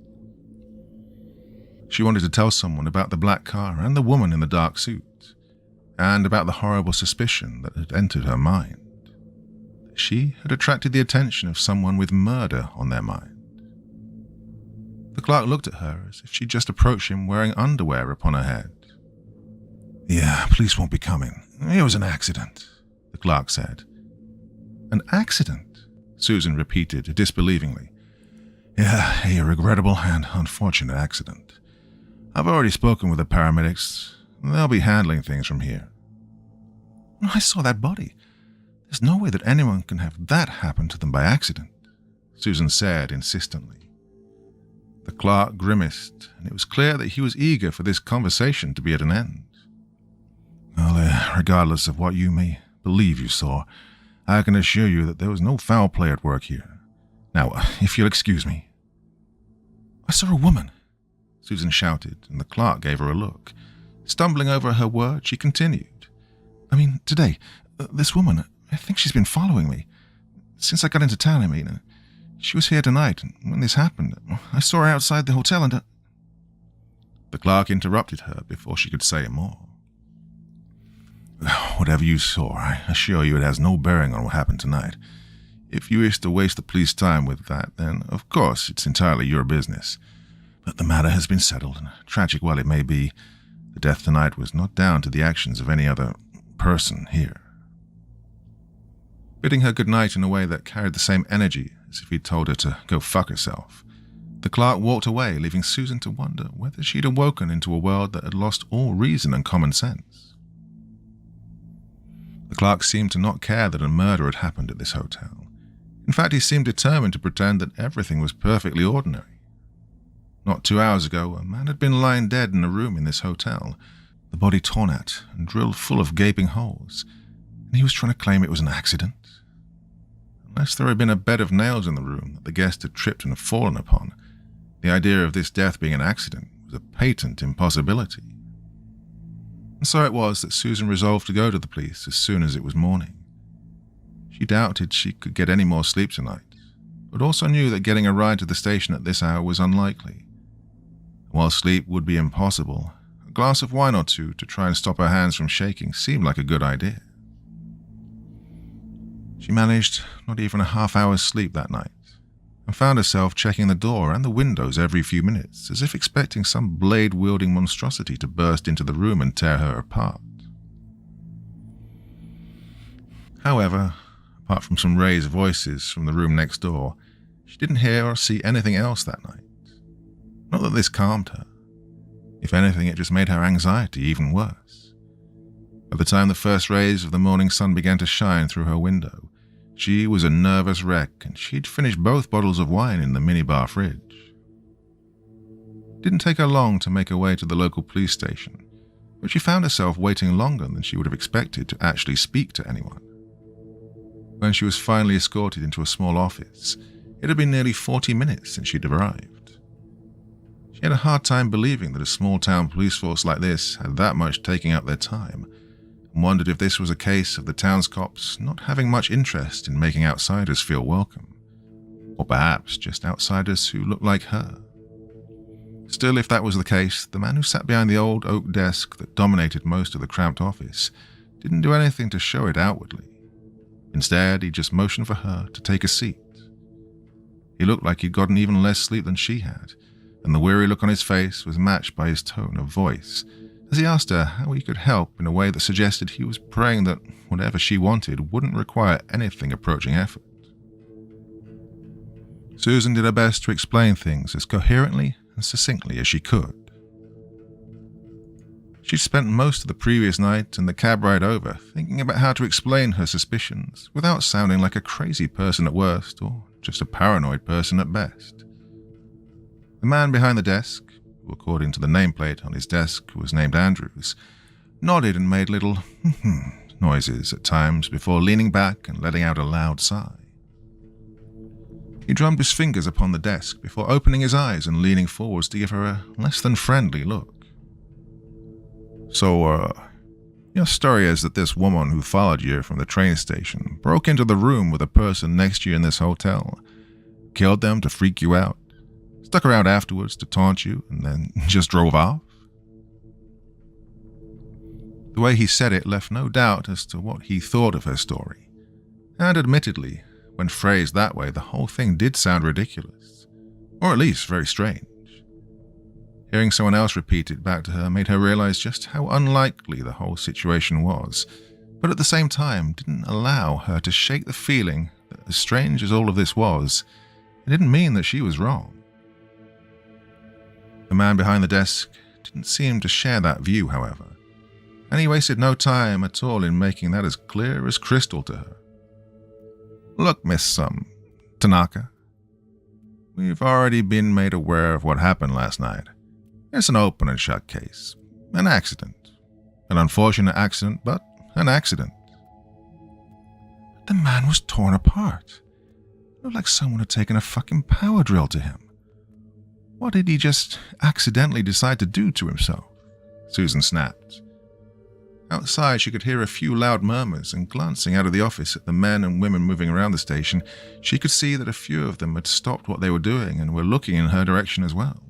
She wanted to tell someone about the black car and the woman in the dark suit, and about the horrible suspicion that had entered her mind. She had attracted the attention of someone with murder on their mind. The clerk looked at her as if she'd just approached him wearing underwear upon her head. "Yeah, police won't be coming. It was an accident," the clerk said. "An accident?" Susan repeated disbelievingly. "Yeah, a regrettable and unfortunate accident. I've already spoken with the paramedics. They'll be handling things from here." "I saw that body. There's no way that anyone can have that happen to them by accident," Susan said insistently. The clerk grimaced, and it was clear that he was eager for this conversation to be at an end. "Well, regardless of what you may believe you saw, I can assure you that there was no foul play at work here. Now, if you'll excuse me." "I saw a woman," Susan shouted, and the clerk gave her a look. Stumbling over her words, she continued. I mean, today, this woman, I think she's been following me. Since I got into town, I mean. She was here tonight, and when this happened, I saw her outside the hotel and... The clerk interrupted her before she could say more. Whatever you saw, I assure you it has no bearing on what happened tonight. If you wish to waste the police time with that, then, of course, it's entirely your business. But the matter has been settled, and tragic while it may be, the death tonight was not down to the actions of any other person here. Bidding her good night in a way that carried the same energy as if he'd told her to go fuck herself, the clerk walked away, leaving Susan to wonder whether she'd awoken into a world that had lost all reason and common sense. The clerk seemed to not care that a murder had happened at this hotel. In fact, he seemed determined to pretend that everything was perfectly ordinary. Not 2 hours ago, a man had been lying dead in a room in this hotel, the body torn at and drilled full of gaping holes, and he was trying to claim it was an accident. Unless there had been a bed of nails in the room that the guest had tripped and fallen upon, the idea of this death being an accident was a patent impossibility. And so it was that Susan resolved to go to the police as soon as it was morning. She doubted she could get any more sleep tonight, but also knew that getting a ride to the station at this hour was unlikely. While sleep would be impossible, a glass of wine or two to try and stop her hands from shaking seemed like a good idea. She managed not even a half-hour's sleep that night, and found herself checking the door and the windows every few minutes, as if expecting some blade-wielding monstrosity to burst into the room and tear her apart. However, apart from some raised voices from the room next door, she didn't hear or see anything else that night. Not that this calmed her. If anything, it just made her anxiety even worse. By the time the first rays of the morning sun began to shine through her window, she was a nervous wreck, and she'd finished both bottles of wine in the minibar fridge. It didn't take her long to make her way to the local police station, but she found herself waiting longer than she would have expected to actually speak to anyone. When she was finally escorted into a small office, it had been nearly 40 minutes since she'd arrived. She had a hard time believing that a small-town police force like this had that much taking up their time, and wondered if this was a case of the town's cops not having much interest in making outsiders feel welcome, or perhaps just outsiders who looked like her. Still, if that was the case, the man who sat behind the old oak desk that dominated most of the cramped office didn't do anything to show it outwardly. Instead, he just motioned for her to take a seat. He looked like he'd gotten even less sleep than she had, and the weary look on his face was matched by his tone of voice, as he asked her how he could help in a way that suggested he was praying that whatever she wanted wouldn't require anything approaching effort. Susan did her best to explain things as coherently and succinctly as she could. She'd spent most of the previous night and the cab ride over thinking about how to explain her suspicions without sounding like a crazy person at worst or just a paranoid person at best. The man behind the desk, who according to the nameplate on his desk was named Andrews, nodded and made little noises at times before leaning back and letting out a loud sigh. He drummed his fingers upon the desk before opening his eyes and leaning forwards to give her a less than friendly look. So, your story is that this woman who followed you from the train station broke into the room with a person next to you in this hotel, killed them to freak you out, stuck around afterwards to taunt you, and then just drove off? The way he said it left no doubt as to what he thought of her story, and admittedly, when phrased that way, the whole thing did sound ridiculous, or at least very strange. Hearing someone else repeat it back to her made her realize just how unlikely the whole situation was, but at the same time didn't allow her to shake the feeling that, as strange as all of this was, it didn't mean that she was wrong. The man behind the desk didn't seem to share that view, however, and he wasted no time at all in making that as clear as crystal to her. Look, Miss Tanaka, we've already been made aware of what happened last night. It's an open and shut case. An accident. An unfortunate accident, but an accident. The man was torn apart. It looked like someone had taken a fucking power drill to him. What did he just accidentally decide to do to himself? Susan snapped. Outside, she could hear a few loud murmurs, and glancing out of the office at the men and women moving around the station, she could see that a few of them had stopped what they were doing and were looking in her direction as well.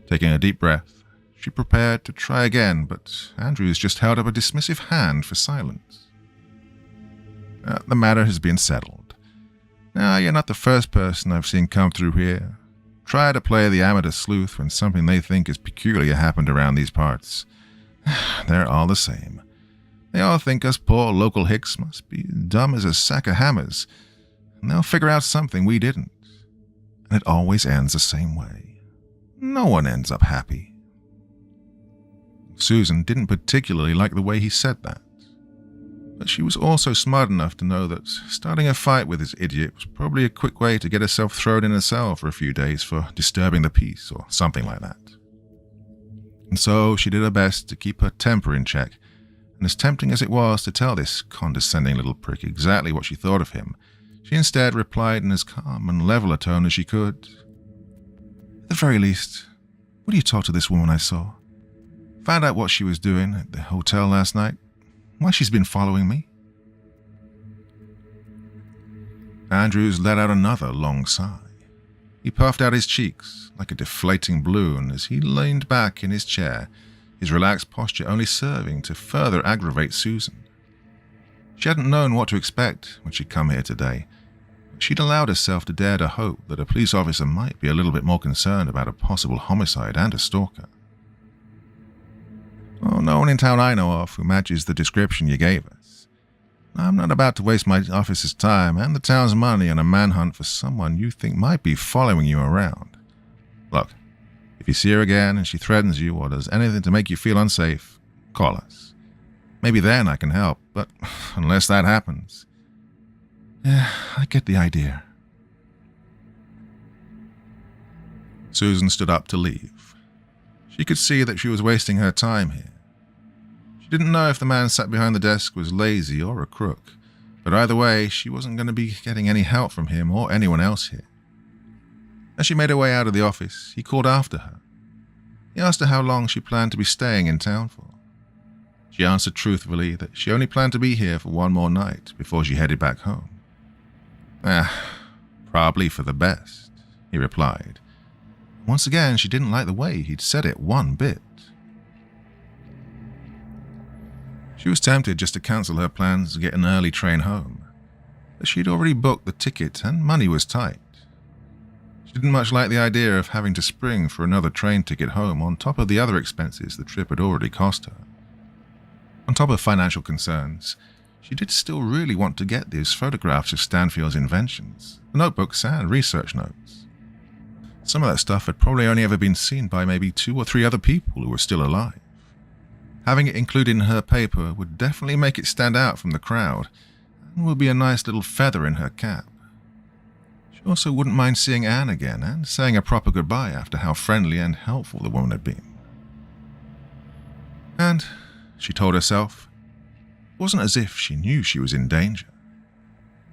Taking a deep breath, she prepared to try again, but Andrews just held up a dismissive hand for silence. The matter has been settled. Now, you're not the first person I've seen come through here. Try to play the amateur sleuth when something they think is peculiar happened around these parts. They're all the same. They all think us poor local hicks must be dumb as a sack of hammers, and they'll figure out something we didn't. And it always ends the same way. No one ends up happy. Susan didn't particularly like the way he said that, but she was also smart enough to know that starting a fight with this idiot was probably a quick way to get herself thrown in a cell for a few days for disturbing the peace or something like that. And so she did her best to keep her temper in check, and as tempting as it was to tell this condescending little prick exactly what she thought of him, she instead replied in as calm and level a tone as she could. At the very least, will you talk to this woman I saw? Found out what she was doing at the hotel last night, why she's been following me? Andrews let out another long sigh. He puffed out his cheeks like a deflating balloon as he leaned back in his chair, his relaxed posture only serving to further aggravate Susan. She hadn't known what to expect when she'd come here today, but she'd allowed herself to dare to hope that a police officer might be a little bit more concerned about a possible homicide and a stalker. Oh, no one in town I know of who matches the description you gave us. I'm not about to waste my office's time and the town's money on a manhunt for someone you think might be following you around. Look, if you see her again and she threatens you or does anything to make you feel unsafe, call us. Maybe then I can help, but unless that happens... Yeah, I get the idea. Susan stood up to leave. She could see that she was wasting her time here. She didn't know if the man sat behind the desk was lazy or a crook, but either way, she wasn't going to be getting any help from him or anyone else here. As she made her way out of the office, he called after her. He asked her how long she planned to be staying in town for. She answered truthfully that she only planned to be here for one more night before she headed back home. Probably for the best, he replied. Once again, she didn't like the way he'd said it one bit. She was tempted just to cancel her plans to get an early train home, but she'd already booked the ticket and money was tight. She didn't much like the idea of having to spring for another train ticket home on top of the other expenses the trip had already cost her. On top of financial concerns, she did still really want to get these photographs of Stanfield's inventions, the notebooks and research notes. Some of that stuff had probably only ever been seen by maybe 2 or 3 other people who were still alive. Having it included in her paper would definitely make it stand out from the crowd, and would be a nice little feather in her cap. She also wouldn't mind seeing Anne again and saying a proper goodbye after how friendly and helpful the woman had been. And, she told herself, it wasn't as if she knew she was in danger.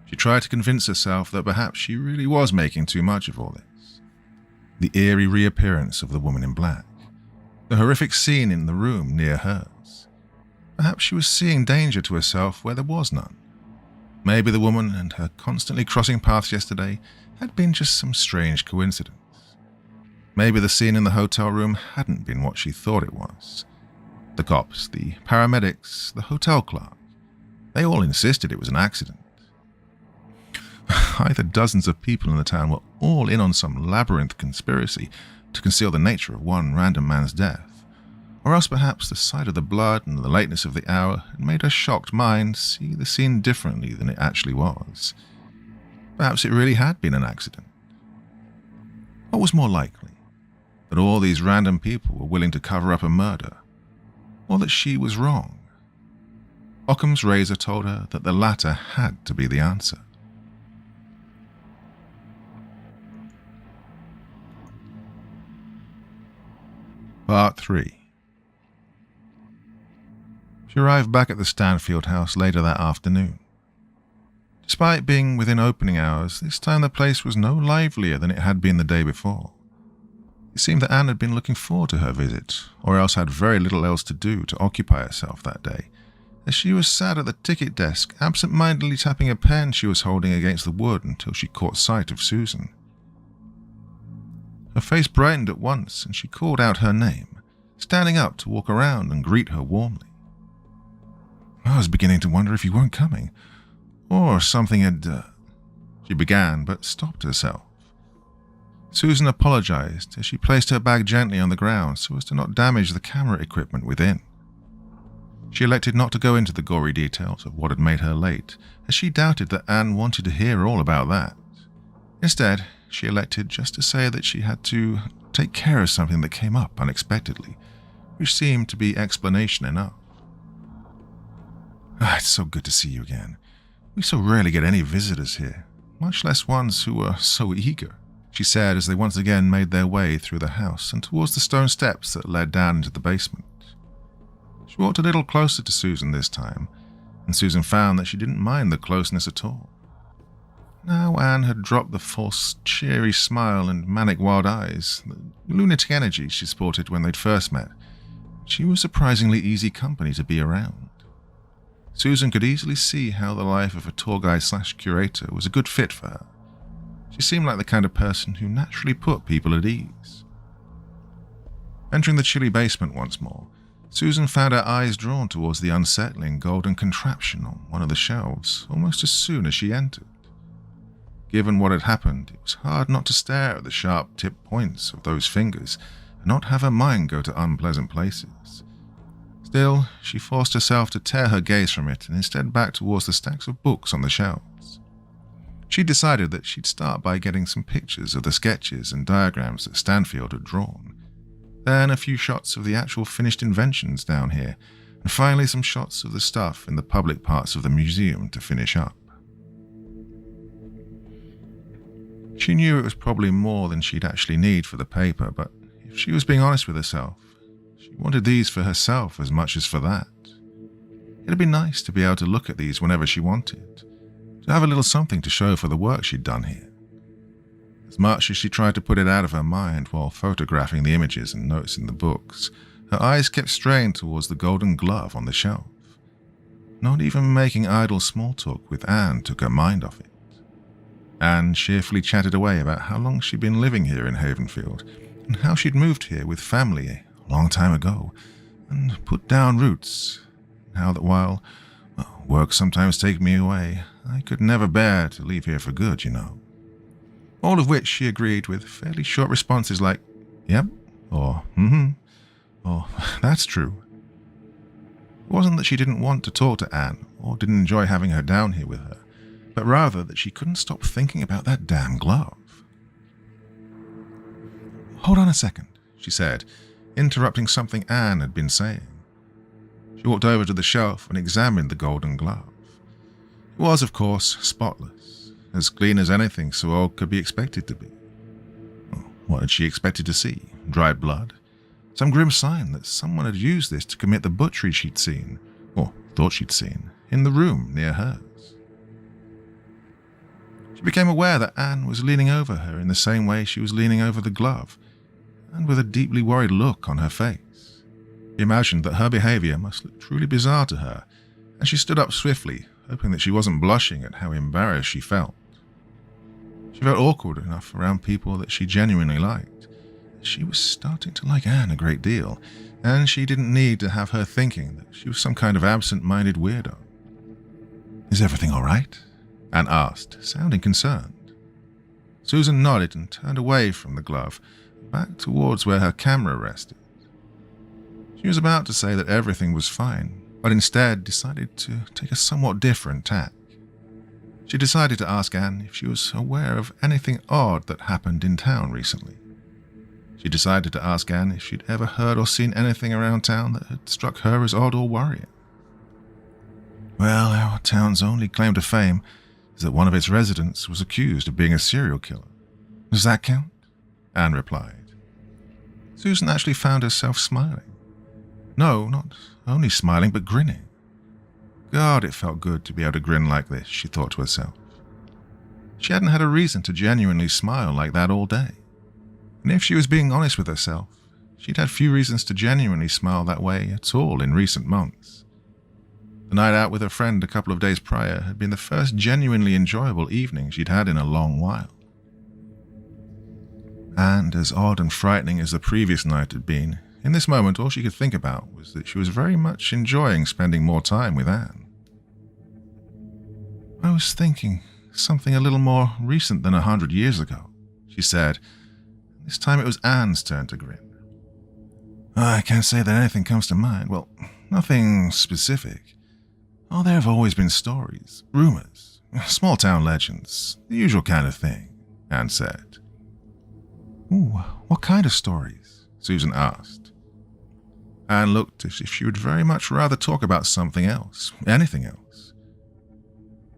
She tried to convince herself that perhaps she really was making too much of all this. The eerie reappearance of the woman in black, the horrific scene in the room near hers. Perhaps she was seeing danger to herself where there was none. Maybe the woman and her constantly crossing paths yesterday had been just some strange coincidence. Maybe the scene in the hotel room hadn't been what she thought it was. The cops, the paramedics, the hotel clerk, they all insisted it was an accident. Either dozens of people in the town were all in on some labyrinth conspiracy to conceal the nature of one random man's death, or else perhaps the sight of the blood and the lateness of the hour had made her shocked mind see the scene differently than it actually was. Perhaps it really had been an accident. What was more likely? That all these random people were willing to cover up a murder, or that she was wrong? Occam's razor told her that the latter had to be the answer. Part 3. She arrived back at the Stanfield house later that afternoon. Despite being within opening hours, this time the place was no livelier than it had been the day before. It seemed that Anne had been looking forward to her visit, or else had very little else to do to occupy herself that day, as she was sat at the ticket desk, absent-mindedly tapping a pen she was holding against the wood until she caught sight of Susan. Her face brightened at once, and she called out her name, standing up to walk around and greet her warmly. I was beginning to wonder if you weren't coming, or something had... She began, but stopped herself. Susan apologized as she placed her bag gently on the ground so as to not damage the camera equipment within. She elected not to go into the gory details of what had made her late, as she doubted that Anne wanted to hear all about that. Instead, she elected just to say that she had to take care of something that came up unexpectedly, which seemed to be explanation enough. It's so good to see you again. We so rarely get any visitors here, much less ones who are so eager, she said as they once again made their way through the house and towards the stone steps that led down into the basement. She walked a little closer to Susan this time, and Susan found that she didn't mind the closeness at all. Now Anne had dropped the false, cheery smile and manic wild eyes, the lunatic energy she sported when they'd first met. She was surprisingly easy company to be around. Susan could easily see how the life of a tour guide/curator was a good fit for her. She seemed like the kind of person who naturally put people at ease. Entering the chilly basement once more, Susan found her eyes drawn towards the unsettling golden contraption on one of the shelves almost as soon as she entered. Given what had happened, it was hard not to stare at the sharp-tipped points of those fingers and not have her mind go to unpleasant places. Still, she forced herself to tear her gaze from it and instead back towards the stacks of books on the shelves. She decided that she'd start by getting some pictures of the sketches and diagrams that Stanfield had drawn, then a few shots of the actual finished inventions down here, and finally some shots of the stuff in the public parts of the museum to finish up. She knew it was probably more than she'd actually need for the paper, but if she was being honest with herself, she wanted these for herself as much as for that. It'd be nice to be able to look at these whenever she wanted, to have a little something to show for the work she'd done here. As much as she tried to put it out of her mind while photographing the images and notes in the books, her eyes kept straying towards the golden glove on the shelf. Not even making idle small talk with Anne took her mind off it. Anne cheerfully chatted away about how long she'd been living here in Havenfield, and how she'd moved here with family a long time ago, and put down roots, and how that while work sometimes take me away, I could never bear to leave here for good, you know. All of which she agreed with fairly short responses like, yep, or or that's true. It wasn't that she didn't want to talk to Anne, or didn't enjoy having her down here with her, but rather that she couldn't stop thinking about that damn glove. Hold on a second, she said, interrupting something Anne had been saying. She walked over to the shelf and examined the golden glove. It was, of course, spotless, as clean as anything so old could be expected to be. What had she expected to see? Dried blood? Some grim sign that someone had used this to commit the butchery she'd seen, or thought she'd seen, in the room near hers. She became aware that Anne was leaning over her in the same way she was leaning over the glove, and with a deeply worried look on her face. She imagined that her behavior must look truly bizarre to her, and she stood up swiftly, hoping that she wasn't blushing at how embarrassed she felt. She felt awkward enough around people that she genuinely liked. She was starting to like Anne a great deal, and she didn't need to have her thinking that she was some kind of absent-minded weirdo. Is everything all right? Anne asked, sounding concerned. Susan nodded and turned away from the glove, back towards where her camera rested. She was about to say that everything was fine, but instead decided to take a somewhat different tack. She decided to ask Anne if she was aware of anything odd that happened in town recently. She decided to ask Anne if she'd ever heard or seen anything around town that had struck her as odd or worrying. Well, our town's only claim to fame is that one of its residents was accused of being a serial killer. Does that count? Anne replied. Susan actually found herself smiling. No, not only smiling, but grinning. God, it felt good to be able to grin like this, she thought to herself. She hadn't had a reason to genuinely smile like that all day. And if she was being honest with herself, she'd had few reasons to genuinely smile that way at all in recent months. The night out with her friend a couple of days prior had been the first genuinely enjoyable evening she'd had in a long while. And as odd and frightening as the previous night had been, in this moment all she could think about was that she was very much enjoying spending more time with Anne. "I was thinking something a little more recent than 100 years ago," she said. This time it was Anne's turn to grin. "I can't say that anything comes to mind. Well, nothing specific. Oh, there have always been stories, rumors, small-town legends, the usual kind of thing," Anne said. "Ooh, what kind of stories?" Susan asked. Anne looked as if she would very much rather talk about something else, anything else.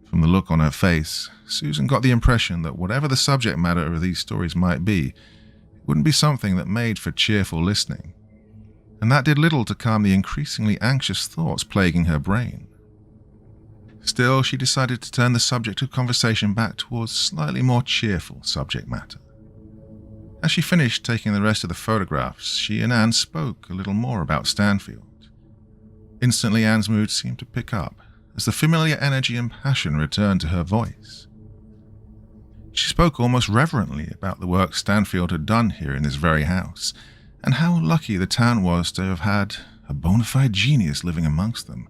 From the look on her face, Susan got the impression that whatever the subject matter of these stories might be, it wouldn't be something that made for cheerful listening, and that did little to calm the increasingly anxious thoughts plaguing her brain. Still, she decided to turn the subject of conversation back towards slightly more cheerful subject matter. As she finished taking the rest of the photographs, she and Anne spoke a little more about Stanfield. Instantly, Anne's mood seemed to pick up, as the familiar energy and passion returned to her voice. She spoke almost reverently about the work Stanfield had done here in this very house, and how lucky the town was to have had a bona fide genius living amongst them,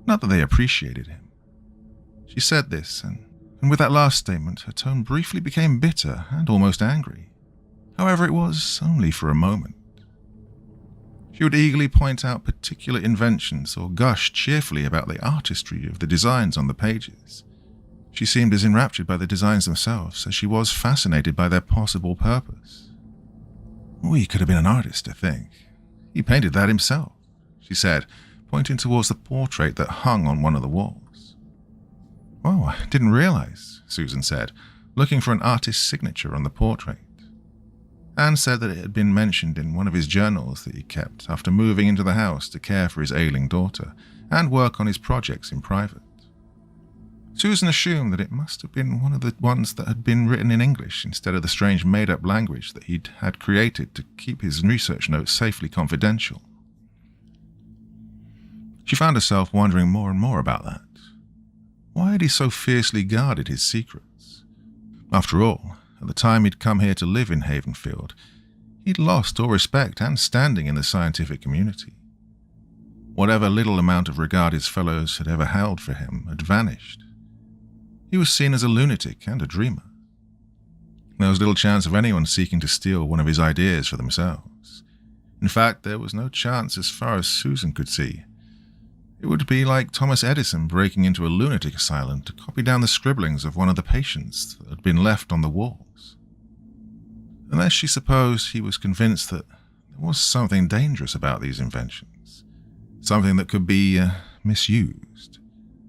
not that they appreciated him. She said this, and with that last statement, her tone briefly became bitter and almost angry. However, it was only for a moment. She would eagerly point out particular inventions or gush cheerfully about the artistry of the designs on the pages. She seemed as enraptured by the designs themselves as she was fascinated by their possible purpose. "He could have been an artist, I think. He painted that himself," she said, pointing towards the portrait that hung on one of the walls. "Oh, I didn't realize," Susan said, looking for an artist's signature on the portrait. Anne said that it had been mentioned in one of his journals that he kept after moving into the house to care for his ailing daughter and work on his projects in private. Susan assumed that it must have been one of the ones that had been written in English instead of the strange made-up language that he had created to keep his research notes safely confidential. She found herself wondering more and more about that. Why had he so fiercely guarded his secrets? After all, at the time he'd come here to live in Havenfield, he'd lost all respect and standing in the scientific community. Whatever little amount of regard his fellows had ever held for him had vanished. He was seen as a lunatic and a dreamer. There was little chance of anyone seeking to steal one of his ideas for themselves. In fact, there was no chance as far as Susan could see. It would be like Thomas Edison breaking into a lunatic asylum to copy down the scribblings of one of the patients that had been left on the walls. Unless she supposed he was convinced that there was something dangerous about these inventions, something that could be misused,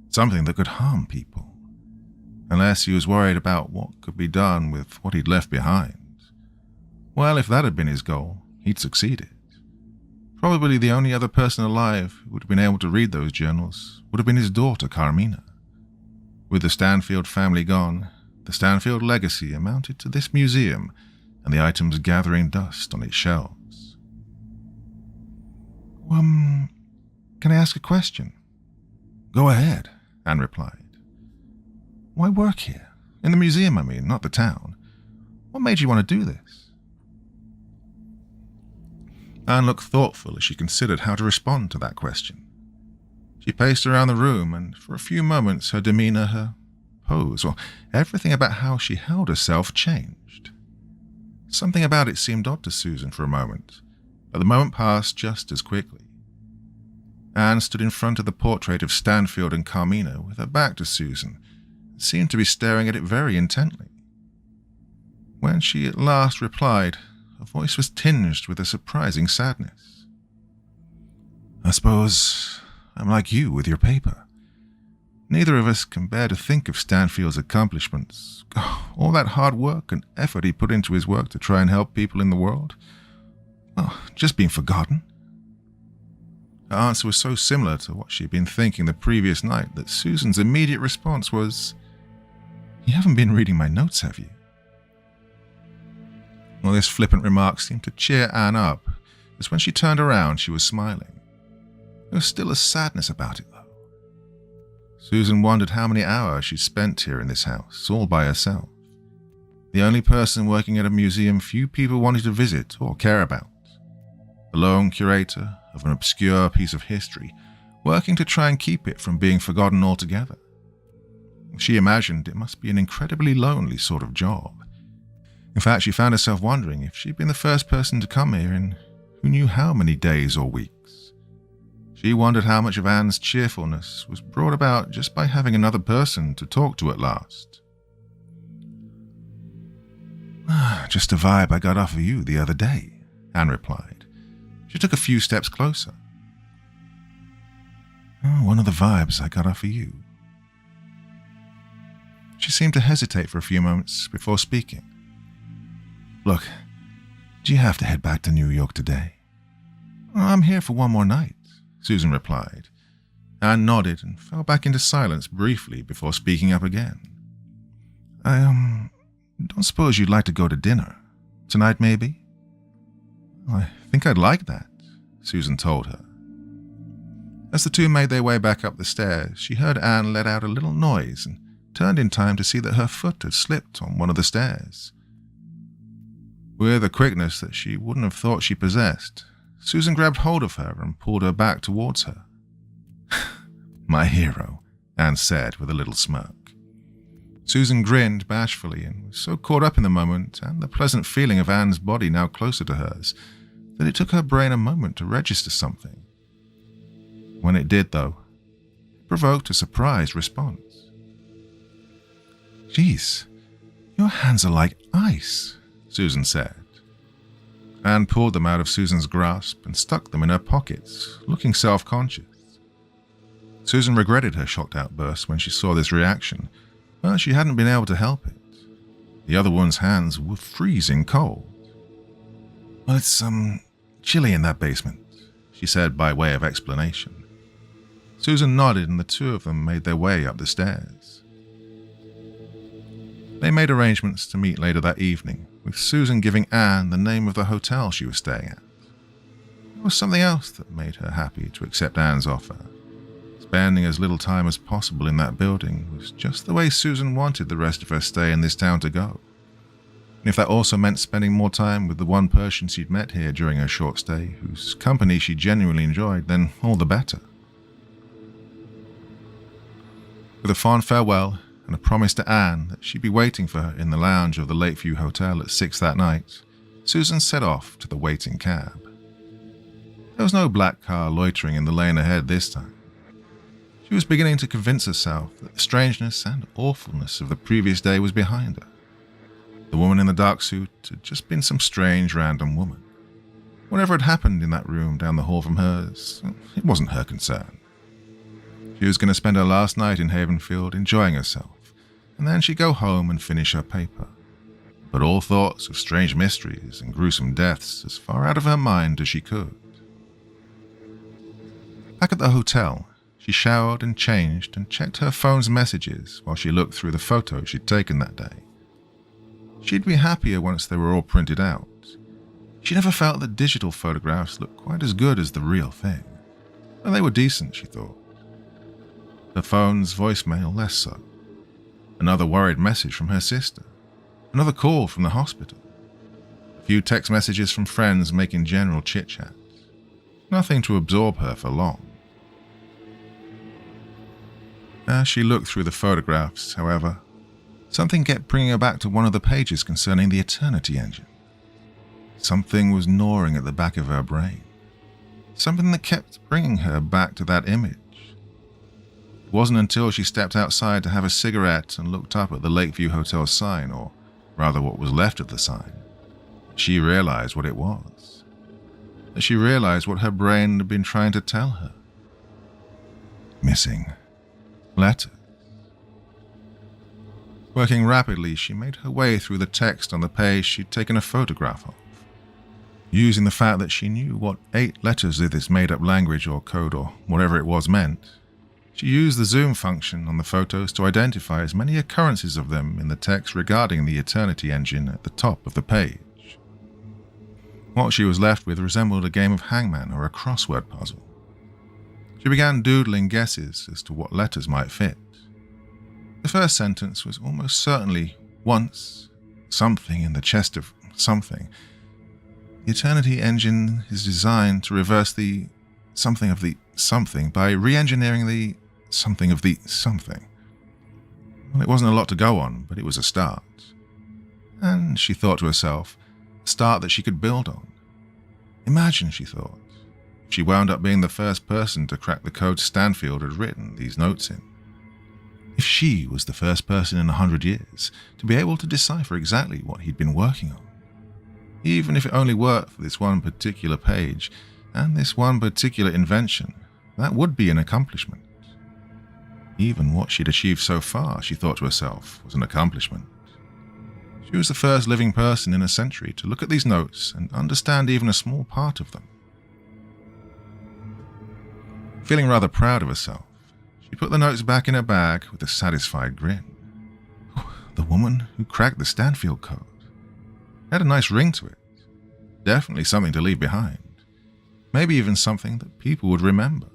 something that could harm people. Unless he was worried about what could be done with what he'd left behind. Well, if that had been his goal, he'd succeeded. Probably the only other person alive who would have been able to read those journals would have been his daughter, Carmina. With the Stanfield family gone, the Stanfield legacy amounted to this museum and the items gathering dust on its shelves. Can I ask a question?" "Go ahead," Anne replied. "Why work here? In the museum, I mean, not the town. What made you want to do this?" Anne looked thoughtful as she considered how to respond to that question. She paced around the room, and for a few moments her demeanor, her pose, everything about how she held herself changed. Something about it seemed odd to Susan for a moment, but the moment passed just as quickly. Anne stood in front of the portrait of Stanfield and Carmina with her back to Susan, and seemed to be staring at it very intently. When she at last replied, her voice was tinged with a surprising sadness. "I suppose I'm like you with your paper. Neither of us can bear to think of Stanfield's accomplishments, all that hard work and effort he put into his work to try and help people in the world, just being forgotten." Her answer was so similar to what she'd been thinking the previous night that Susan's immediate response was, "You haven't been reading my notes, have you?" Well, this flippant remark seemed to cheer Anne up, as when she turned around she was smiling. There was still a sadness about it, though. Susan wondered how many hours she'd spent here in this house, all by herself. The only person working at a museum few people wanted to visit or care about. The lone curator of an obscure piece of history, working to try and keep it from being forgotten altogether. She imagined it must be an incredibly lonely sort of job. In fact, she found herself wondering if she'd been the first person to come here in who knew how many days or weeks. She wondered how much of Anne's cheerfulness was brought about just by having another person to talk to at last. Just a vibe I got off of you the other day, Anne replied. She took a few steps closer. One of the vibes I got off of you. She seemed to hesitate for a few moments before speaking. Look, do you have to head back to New York today? I'm here for one more night, Susan replied. Anne nodded and fell back into silence briefly before speaking up again. I don't suppose you'd like to go to dinner? Tonight, maybe? I think I'd like that, Susan told her. As the two made their way back up the stairs, she heard Anne let out a little noise and turned in time to see that her foot had slipped on one of the stairs. With a quickness that she wouldn't have thought she possessed, Susan grabbed hold of her and pulled her back towards her. My hero, Anne said with a little smirk. Susan grinned bashfully and was so caught up in the moment and the pleasant feeling of Anne's body now closer to hers that it took her brain a moment to register something. When it did, though, it provoked a surprised response. Geez, your hands are like ice, Susan said. Anne pulled them out of Susan's grasp and stuck them in her pockets, looking self-conscious. Susan regretted her shocked outburst when she saw this reaction, but she hadn't been able to help it. The other woman's hands were freezing cold. Well, it's, chilly in that basement, she said by way of explanation. Susan nodded and the two of them made their way up the stairs. They made arrangements to meet later that evening, with Susan giving Anne the name of the hotel she was staying at. There was something else that made her happy to accept Anne's offer. Spending as little time as possible in that building was just the way Susan wanted the rest of her stay in this town to go. And if that also meant spending more time with the one person she'd met here during her short stay, whose company she genuinely enjoyed, then all the better. With a fond farewell and a promise to Anne that she'd be waiting for her in the lounge of the Lakeview Hotel at 6 that night, Susan set off to the waiting cab. There was no black car loitering in the lane ahead this time. She was beginning to convince herself that the strangeness and awfulness of the previous day was behind her. The woman in the dark suit had just been some strange random woman. Whatever had happened in that room down the hall from hers, it wasn't her concern. She was going to spend her last night in Havenfield enjoying herself, and then she'd go home and finish her paper. But all thoughts of strange mysteries and gruesome deaths as far out of her mind as she could. Back at the hotel, she showered and changed and checked her phone's messages while she looked through the photos she'd taken that day. She'd be happier once they were all printed out. She never felt that digital photographs looked quite as good as the real thing. But they were decent, she thought. Her phone's voicemail less so. Another worried message from her sister. Another call from the hospital. A few text messages from friends making general chit-chat. Nothing to absorb her for long. As she looked through the photographs, however, something kept bringing her back to one of the pages concerning the Eternity Engine. Something was gnawing at the back of her brain. Something that kept bringing her back to that image. It wasn't until she stepped outside to have a cigarette and looked up at the Lakeview Hotel sign, or rather what was left of the sign, that she realized what it was. That she realized what her brain had been trying to tell her. Missing letters. Working rapidly, she made her way through the text on the page she'd taken a photograph of. Using the fact that she knew what 8 letters of this made-up language or code or whatever it was meant, she used the zoom function on the photos to identify as many occurrences of them in the text regarding the Eternity Engine at the top of the page. What she was left with resembled a game of hangman or a crossword puzzle. She began doodling guesses as to what letters might fit. The first sentence was almost certainly once, something in the chest of something. The Eternity engine is designed to reverse the something of the something by re-engineering the something of the something. Well, it wasn't a lot to go on, but it was a start. And she thought to herself, a start that she could build on. Imagine, she thought, if she wound up being the first person to crack the code Stanfield had written these notes in. If she was the first person in 100 years to be able to decipher exactly what he'd been working on. Even if it only worked for this one particular page and this one particular invention, that would be an accomplishment. Even what she'd achieved so far, she thought to herself, was an accomplishment. She was the first living person in a century to look at these notes and understand even a small part of them. Feeling rather proud of herself, she put the notes back in her bag with a satisfied grin. The woman who cracked the Stanfield code had a nice ring to it. Definitely something to leave behind. Maybe even something that people would remember.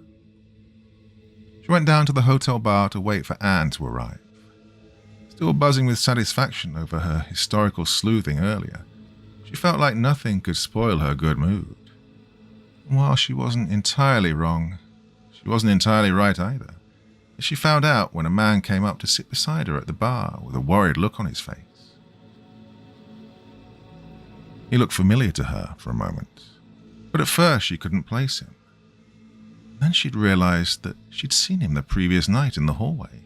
She went down to the hotel bar to wait for Anne to arrive. Still buzzing with satisfaction over her historical sleuthing earlier, she felt like nothing could spoil her good mood. And while she wasn't entirely wrong, she wasn't entirely right either. She found out when a man came up to sit beside her at the bar with a worried look on his face. He looked familiar to her for a moment, but at first she couldn't place him. Then she'd realized that she'd seen him the previous night in the hallway.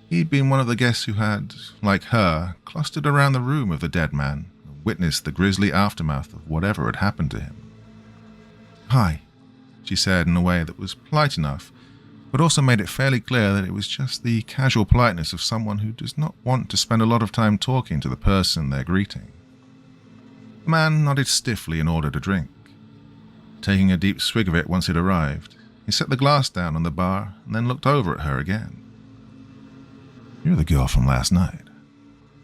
He'd been one of the guests who had, like her, clustered around the room of the dead man and witnessed the grisly aftermath of whatever had happened to him. "Hi," she said in a way that was polite enough, but also made it fairly clear that it was just the casual politeness of someone who does not want to spend a lot of time talking to the person they're greeting. The man nodded stiffly and ordered a drink. Taking a deep swig of it once it arrived, he set the glass down on the bar and then looked over at her again. "You're the girl from last night,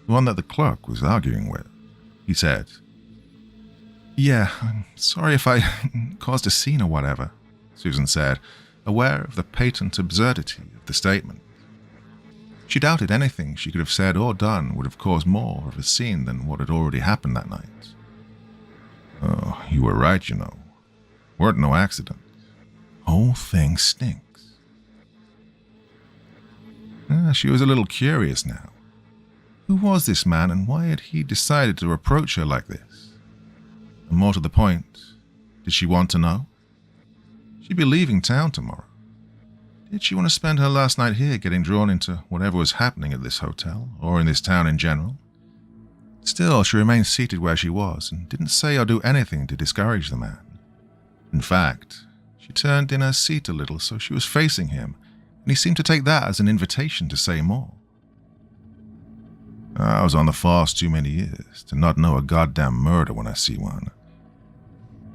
the one that the clerk was arguing with," he said. "Yeah, I'm sorry if I caused a scene or whatever," Susan said, aware of the patent absurdity of the statement. She doubted anything she could have said or done would have caused more of a scene than what had already happened that night. "Oh, you were right, you know. Weren't no accident. Whole thing stinks." She was a little curious now. Who was this man and why had he decided to approach her like this? And more to the point, did she want to know? She'd be leaving town tomorrow. Did she want to spend her last night here getting drawn into whatever was happening at this hotel, or in this town in general? Still, she remained seated where she was and didn't say or do anything to discourage the man. In fact, she turned in her seat a little so she was facing him, and he seemed to take that as an invitation to say more. "I was on the force too many years to not know a goddamn murder when I see one.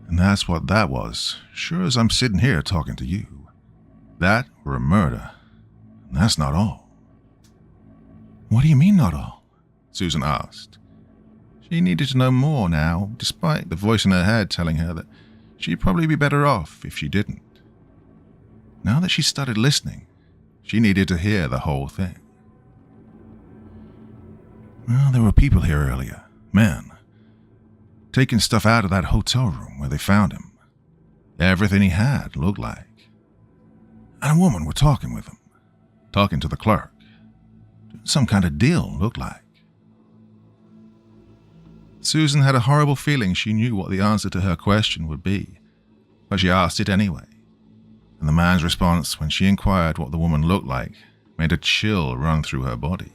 And that's what that was, sure as I'm sitting here talking to you. That or a murder, and that's not all." "What do you mean not all?" Susan asked. She needed to know more now, despite the voice in her head telling her that she'd probably be better off if she didn't. Now that she started listening, she needed to hear the whole thing. "Well, there were people here earlier, men, taking stuff out of that hotel room where they found him. Everything he had, looked like. And a woman were talking with him, talking to the clerk. Some kind of deal, looked like." Susan had a horrible feeling she knew what the answer to her question would be, but she asked it anyway. And the man's response when she inquired what the woman looked like made a chill run through her body.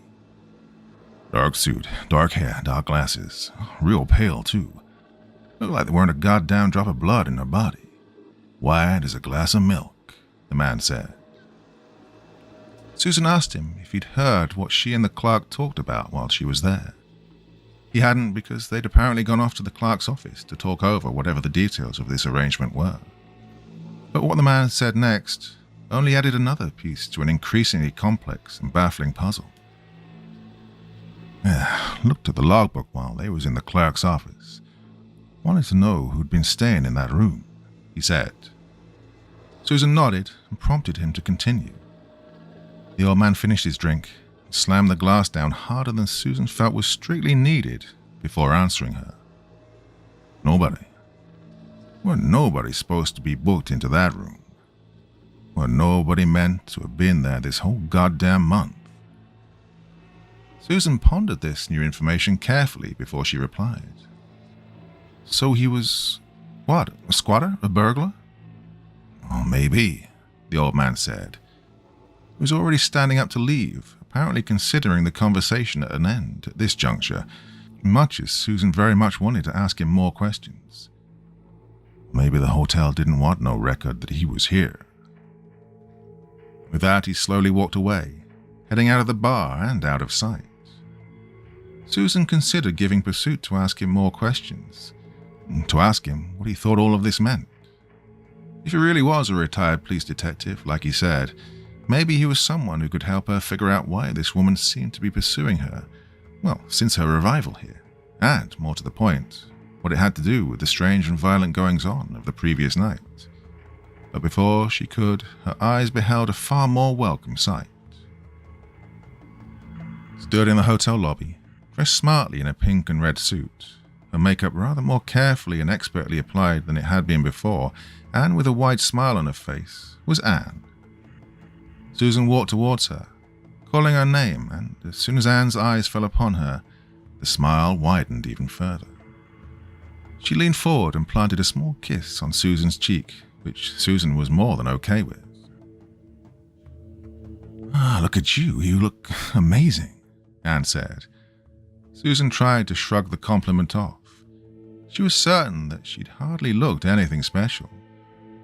"Dark suit, dark hair, dark glasses, real pale too. Looked like there weren't a goddamn drop of blood in her body. White as a glass of milk," the man said. Susan asked him if he'd heard what she and the clerk talked about while she was there. He hadn't, because they'd apparently gone off to the clerk's office to talk over whatever the details of this arrangement were. But what the man said next only added another piece to an increasingly complex and baffling puzzle. "Looked at the logbook while they was in the clerk's office. wanted to know who'd been staying in that room, he said. Susan nodded and prompted him to continue. The old man finished his drink and slammed the glass down harder than Susan felt was strictly needed before answering her. Nobody. Well, nobody's supposed to be booked into that room. Well, nobody meant to have been there this whole goddamn month. Susan pondered this new information carefully before she replied. So he was, what, a squatter? A burglar? Oh, maybe, the old man said. He was already standing up to leave, apparently considering the conversation at an end at this juncture, much as Susan very much wanted to ask him more questions. Maybe the hotel didn't want no record that he was here. With that, he slowly walked away, heading out of the bar and out of sight. Susan considered giving pursuit to ask him more questions, to ask him what he thought all of this meant. If he really was a retired police detective, like he said, maybe he was someone who could help her figure out why this woman seemed to be pursuing her, well, since her arrival here, and, more to the point, what it had to do with the strange and violent goings-on of the previous night. But before she could, her eyes beheld a far more welcome sight. Stood in the hotel lobby, dressed smartly in a pink and red suit, her makeup rather more carefully and expertly applied than it had been before, and with a wide smile on her face, was Anne. Susan walked towards her, calling her name, and as soon as Anne's eyes fell upon her, the smile widened even further. She leaned forward and planted a small kiss on Susan's cheek, which Susan was more than okay with. "Ah, look at you. You look amazing," Anne said. Susan tried to shrug the compliment off. She was certain that she'd hardly looked anything special.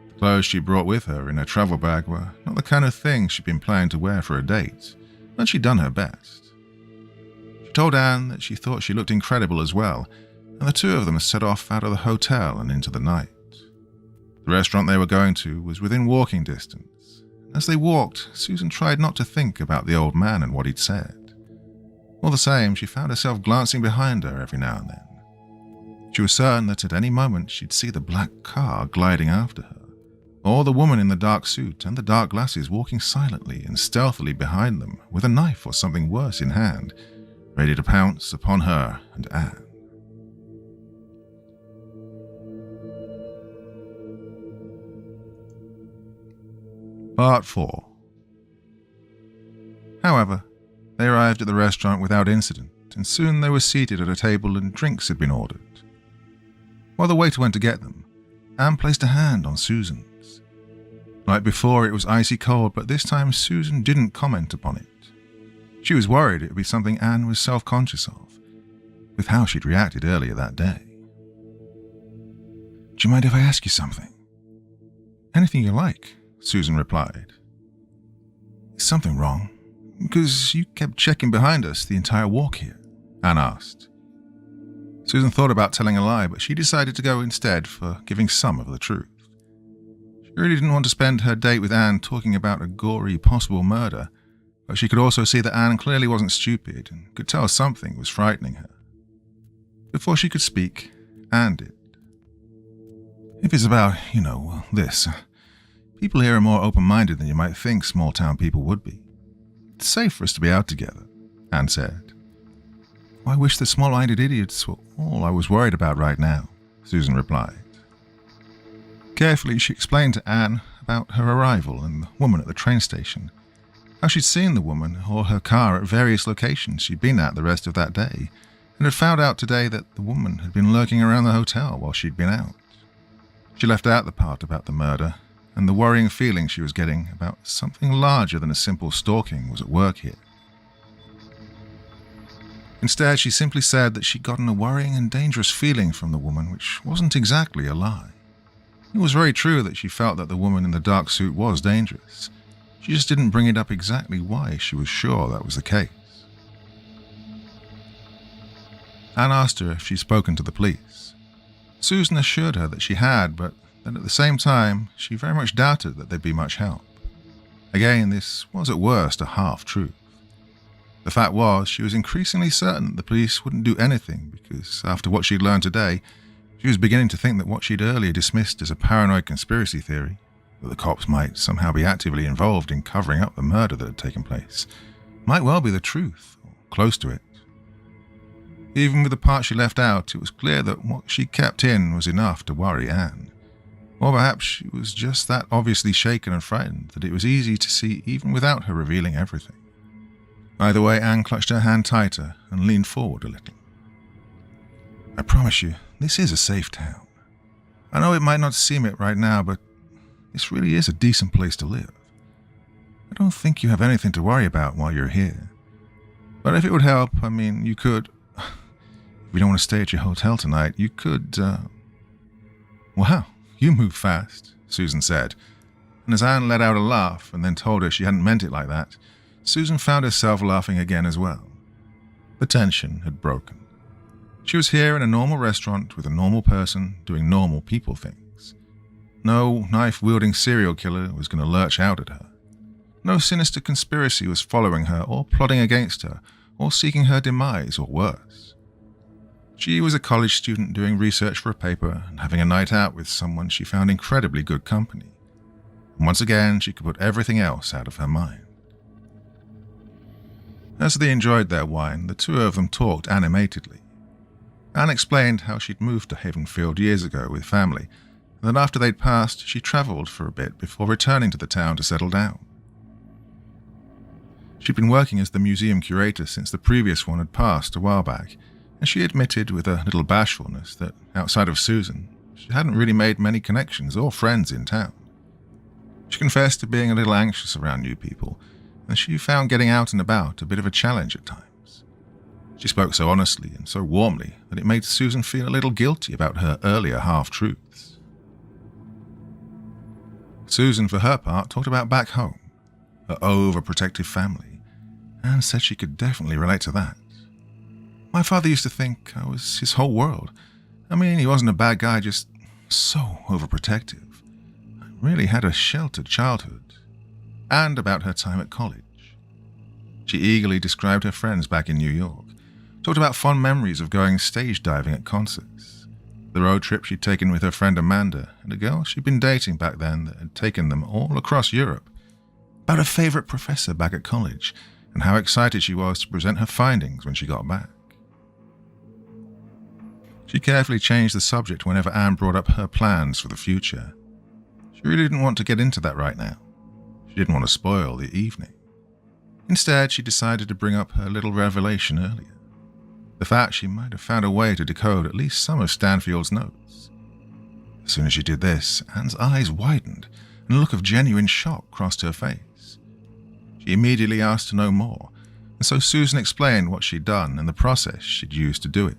The clothes she brought with her in her travel bag were not the kind of thing she'd been planning to wear for a date, but she'd done her best. She told Anne that she thought she looked incredible as well, and the two of them set off out of the hotel and into the night. The restaurant they were going to was within walking distance. As they walked, Susan tried not to think about the old man and what he'd said. All the same, she found herself glancing behind her every now and then. She was certain that at any moment she'd see the black car gliding after her, or the woman in the dark suit and the dark glasses walking silently and stealthily behind them with a knife or something worse in hand, ready to pounce upon her and Anne. Part 4. However, they arrived at the restaurant without incident, and soon they were seated at a table and drinks had been ordered. While the waiter went to get them, Anne placed a hand on Susan's. Like before, it was icy cold, but this time Susan didn't comment upon it. She was worried it would be something Anne was self-conscious of, with how she'd reacted earlier that day. "Do you mind if I ask you something?" "Anything you like," Susan replied. "Is something wrong? Because you kept checking behind us the entire walk here," Anne asked. Susan thought about telling a lie, but she decided to go instead for giving some of the truth. She really didn't want to spend her date with Anne talking about a gory possible murder, but she could also see that Anne clearly wasn't stupid and could tell something was frightening her. Before she could speak, Anne did. "If it's about, this, people here are more open-minded than you might think small-town people would be. It's safe for us to be out together," Anne said. "I wish the small-minded idiots were all I was worried about right now," Susan replied. Carefully, she explained to Anne about her arrival and the woman at the train station, how she'd seen the woman or her car at various locations she'd been at the rest of that day, and had found out today that the woman had been lurking around the hotel while she'd been out. She left out the part about the murder, and the worrying feeling she was getting about something larger than a simple stalking was at work here. Instead, she simply said that she'd gotten a worrying and dangerous feeling from the woman, which wasn't exactly a lie. It was very true that she felt that the woman in the dark suit was dangerous. She just didn't bring it up exactly why she was sure that was the case. Anne asked her if she'd spoken to the police. Susan assured her that she had, but that at the same time, she very much doubted that they'd be much help. Again, this was at worst a half-truth. The fact was, she was increasingly certain that the police wouldn't do anything because, after what she'd learned today, She was beginning to think that what she'd earlier dismissed as a paranoid conspiracy theory, that the cops might somehow be actively involved in covering up the murder that had taken place, might well be the truth, or close to it. Even with the part she left out, it was clear that what she kept in was enough to worry Anne. Or perhaps she was just that obviously shaken and frightened that it was easy to see even without her revealing everything. Either way, Anne clutched her hand tighter and leaned forward a little. I promise you, this is a safe town. I know it might not seem it right now, but this really is a decent place to live. I don't think you have anything to worry about while you're here. But if it would help, you could... If you don't want to stay at your hotel tonight, you could, Wow, you move fast, Susan said. And as Anne let out a laugh and then told her she hadn't meant it like that, Susan found herself laughing again as well. The tension had broken. She was here in a normal restaurant with a normal person doing normal people things. No knife-wielding serial killer was going to lurch out at her. No sinister conspiracy was following her or plotting against her or seeking her demise or worse. She was a college student doing research for a paper and having a night out with someone she found incredibly good company. And once again, she could put everything else out of her mind. As they enjoyed their wine, the two of them talked animatedly. Anne explained how she'd moved to Havenfield years ago with family, and that after they'd passed, she travelled for a bit before returning to the town to settle down. She'd been working as the museum curator since the previous one had passed a while back, and she admitted with a little bashfulness that, outside of Susan, she hadn't really made many connections or friends in town. She confessed to being a little anxious around new people, and she found getting out and about a bit of a challenge at times. She spoke so honestly and so warmly that it made Susan feel a little guilty about her earlier half-truths. Susan, for her part, talked about back home, her overprotective family, and said she could definitely relate to that. My father used to think I was his whole world. He wasn't a bad guy, just so overprotective. I really had a sheltered childhood. And about her time at college. She eagerly described her friends back in New York, talked about fond memories of going stage diving at concerts, the road trip she'd taken with her friend Amanda and a girl she'd been dating back then that had taken them all across Europe, about her favourite professor back at college and how excited she was to present her findings when she got back. She carefully changed the subject whenever Anne brought up her plans for the future. She really didn't want to get into that right now. She didn't want to spoil the evening. Instead, she decided to bring up her little revelation earlier. The fact she might have found a way to decode at least some of Stanfield's notes. As soon as she did this, Anne's eyes widened and a look of genuine shock crossed her face. She immediately asked to know more, and so Susan explained what she'd done and the process she'd used to do it.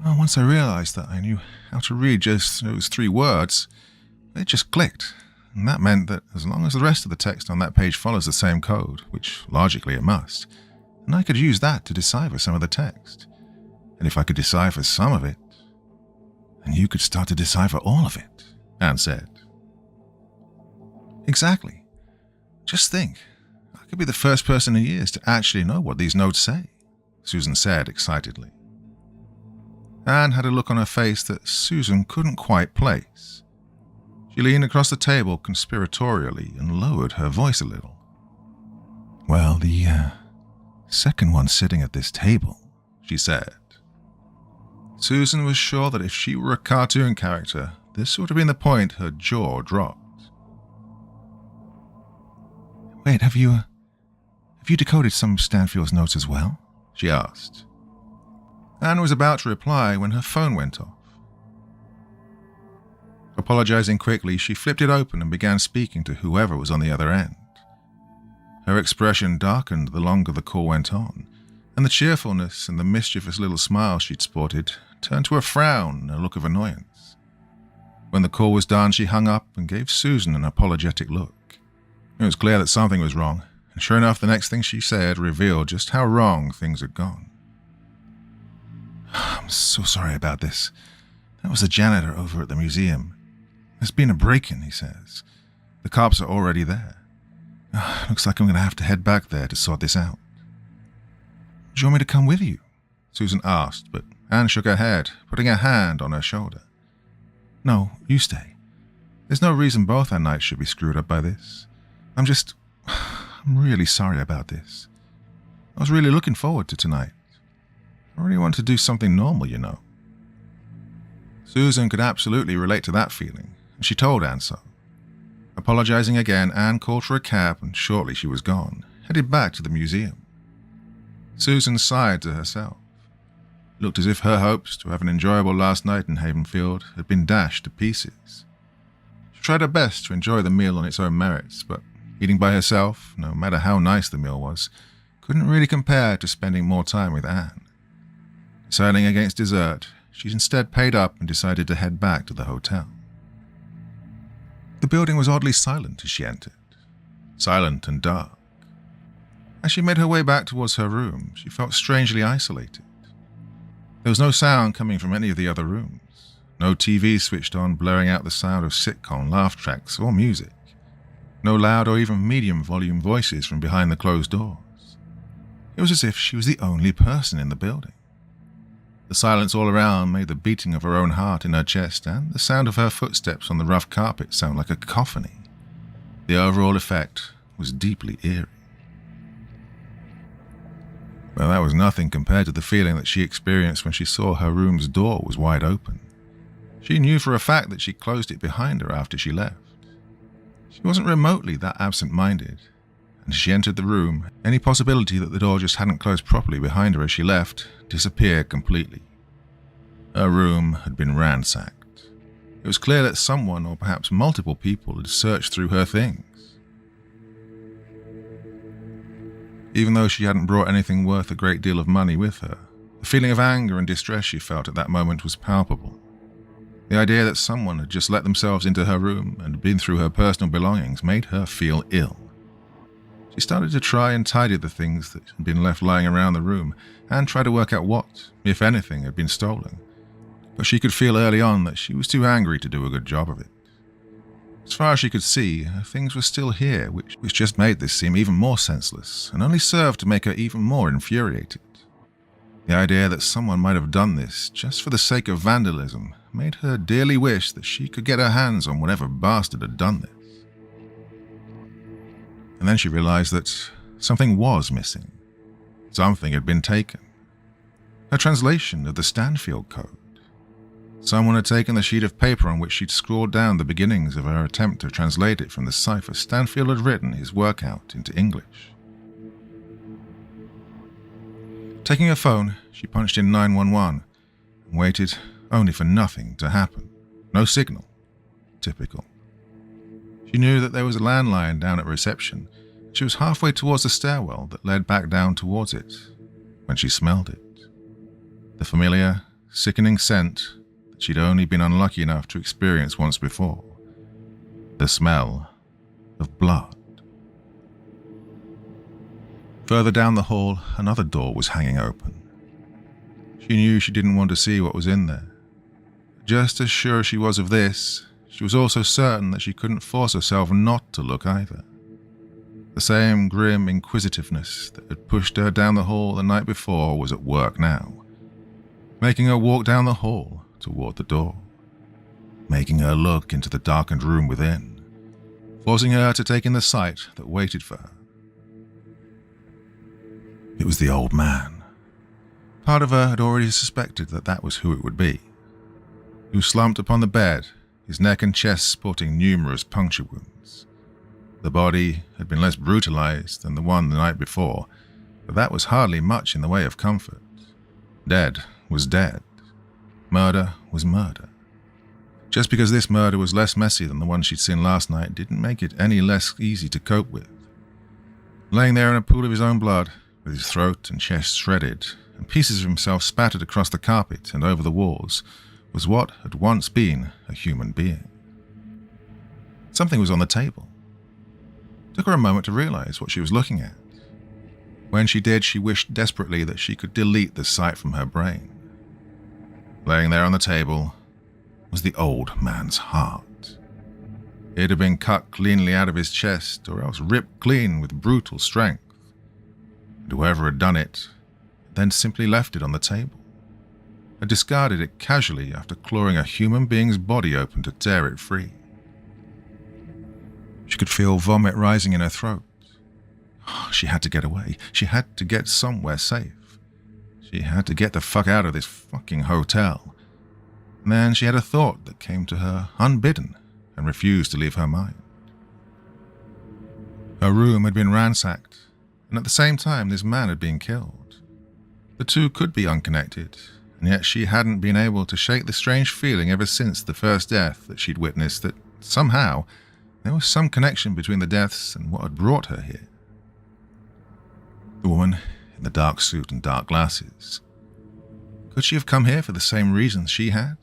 Well, once I realized that I knew how to read just those 3 words, it just clicked. And that meant that as long as the rest of the text on that page follows the same code, which logically it must, then I could use that to decipher some of the text. And if I could decipher some of it, then you could start to decipher all of it, Anne said. Exactly. Just think, I could be the first person in years to actually know what these notes say, Susan said excitedly. Anne had a look on her face that Susan couldn't quite place. She leaned across the table conspiratorially and lowered her voice a little. Well, the second one sitting at this table, she said. Susan was sure that if she were a cartoon character, this would have been the point her jaw dropped. Wait, have you decoded some of Stanfield's notes as well? She asked. Anne was about to reply when her phone went off. Apologizing quickly, she flipped it open and began speaking to whoever was on the other end. Her expression darkened the longer the call went on, and the cheerfulness and the mischievous little smile she'd sported turned to a frown and a look of annoyance. When the call was done, she hung up and gave Susan an apologetic look. It was clear that something was wrong, and sure enough, the next thing she said revealed just how wrong things had gone. I'm so sorry about this. That was the janitor over at the museum. There's been a break-in, he says. The cops are already there. Looks like I'm going to have to head back there to sort this out. Do you want me to come with you? Susan asked, but Anne shook her head, putting a hand on her shoulder. "No, you stay. There's no reason both our nights should be screwed up by this. I'm really sorry about this. I was really looking forward to tonight. I really want to do something normal, you know." Susan could absolutely relate to that feeling, and she told Anne so. Apologizing again, Anne called for a cab, and shortly she was gone, headed back to the museum. Susan sighed to herself. It looked as if her hopes to have an enjoyable last night in Havenfield had been dashed to pieces. She tried her best to enjoy the meal on its own merits, but eating by herself, no matter how nice the meal was, couldn't really compare to spending more time with Anne. Deciding against dessert, she instead paid up and decided to head back to the hotel. The building was oddly silent as she entered. Silent and dark. As she made her way back towards her room, she felt strangely isolated. There was no sound coming from any of the other rooms. No TV switched on, blurring out the sound of sitcom laugh tracks or music. No loud or even medium volume voices from behind the closed doors. It was as if she was the only person in the building. The silence all around made the beating of her own heart in her chest and the sound of her footsteps on the rough carpet sound like a cacophony. The overall effect was deeply eerie. Well, that was nothing compared to the feeling that she experienced when she saw her room's door was wide open. She knew for a fact that she closed it behind her after she left. She wasn't remotely that absent-minded, and as she entered the room, any possibility that the door just hadn't closed properly behind her as she left disappeared completely. Her room had been ransacked. It was clear that someone, or perhaps multiple people, had searched through her things. Even though she hadn't brought anything worth a great deal of money with her, the feeling of anger and distress she felt at that moment was palpable. The idea that someone had just let themselves into her room and been through her personal belongings made her feel ill. She started to try and tidy the things that had been left lying around the room and try to work out what, if anything, had been stolen. But she could feel early on that she was too angry to do a good job of it. As far as she could see, her things were still here, which just made this seem even more senseless and only served to make her even more infuriated. The idea that someone might have done this just for the sake of vandalism made her dearly wish that she could get her hands on whatever bastard had done this. And then she realized that something was missing. Something had been taken. Her translation of the Stanfield Code. Someone had taken the sheet of paper on which she'd scrawled down the beginnings of her attempt to translate it from the cipher Stanfield had written his work out into English. Taking her phone, she punched in 911 and waited only for nothing to happen. No signal. Typical. She knew that there was a landline down at reception. She was halfway towards the stairwell that led back down towards it when she smelled it. The familiar, sickening scent that she'd only been unlucky enough to experience once before. The smell of blood. Further down the hall, another door was hanging open. She knew she didn't want to see what was in there. Just as sure she was of this, she was also certain that she couldn't force herself not to look either. The same grim inquisitiveness that had pushed her down the hall the night before was at work now, making her walk down the hall toward the door, making her look into the darkened room within, forcing her to take in the sight that waited for her. It was the old man. Part of her had already suspected that that was who it would be. He was slumped upon the bed, his neck and chest sporting numerous puncture wounds. The body had been less brutalized than the one the night before, but that was hardly much in the way of comfort. Dead was dead. Murder was murder. Just because this murder was less messy than the one she'd seen last night didn't make it any less easy to cope with. Laying there in a pool of his own blood, with his throat and chest shredded, and pieces of himself spattered across the carpet and over the walls, was what had once been a human being. Something was on the table. It took her a moment to realize what she was looking at. When she did, she wished desperately that she could delete the sight from her brain. Laying there on the table was the old man's heart. It had been cut cleanly out of his chest, or else ripped clean with brutal strength. And whoever had done it then simply left it on the table. had discarded it casually after clawing a human being's body open to tear it free. She could feel vomit rising in her throat. She had to get away. She had to get somewhere safe. She had to get the fuck out of this fucking hotel. And then she had a thought that came to her unbidden and refused to leave her mind. Her room had been ransacked, and at the same time this man had been killed. The two could be unconnected, and yet she hadn't been able to shake the strange feeling ever since the first death that she'd witnessed that somehow there was some connection between the deaths and what had brought her here. The woman in the dark suit and dark glasses. Could she have come here for the same reasons she had?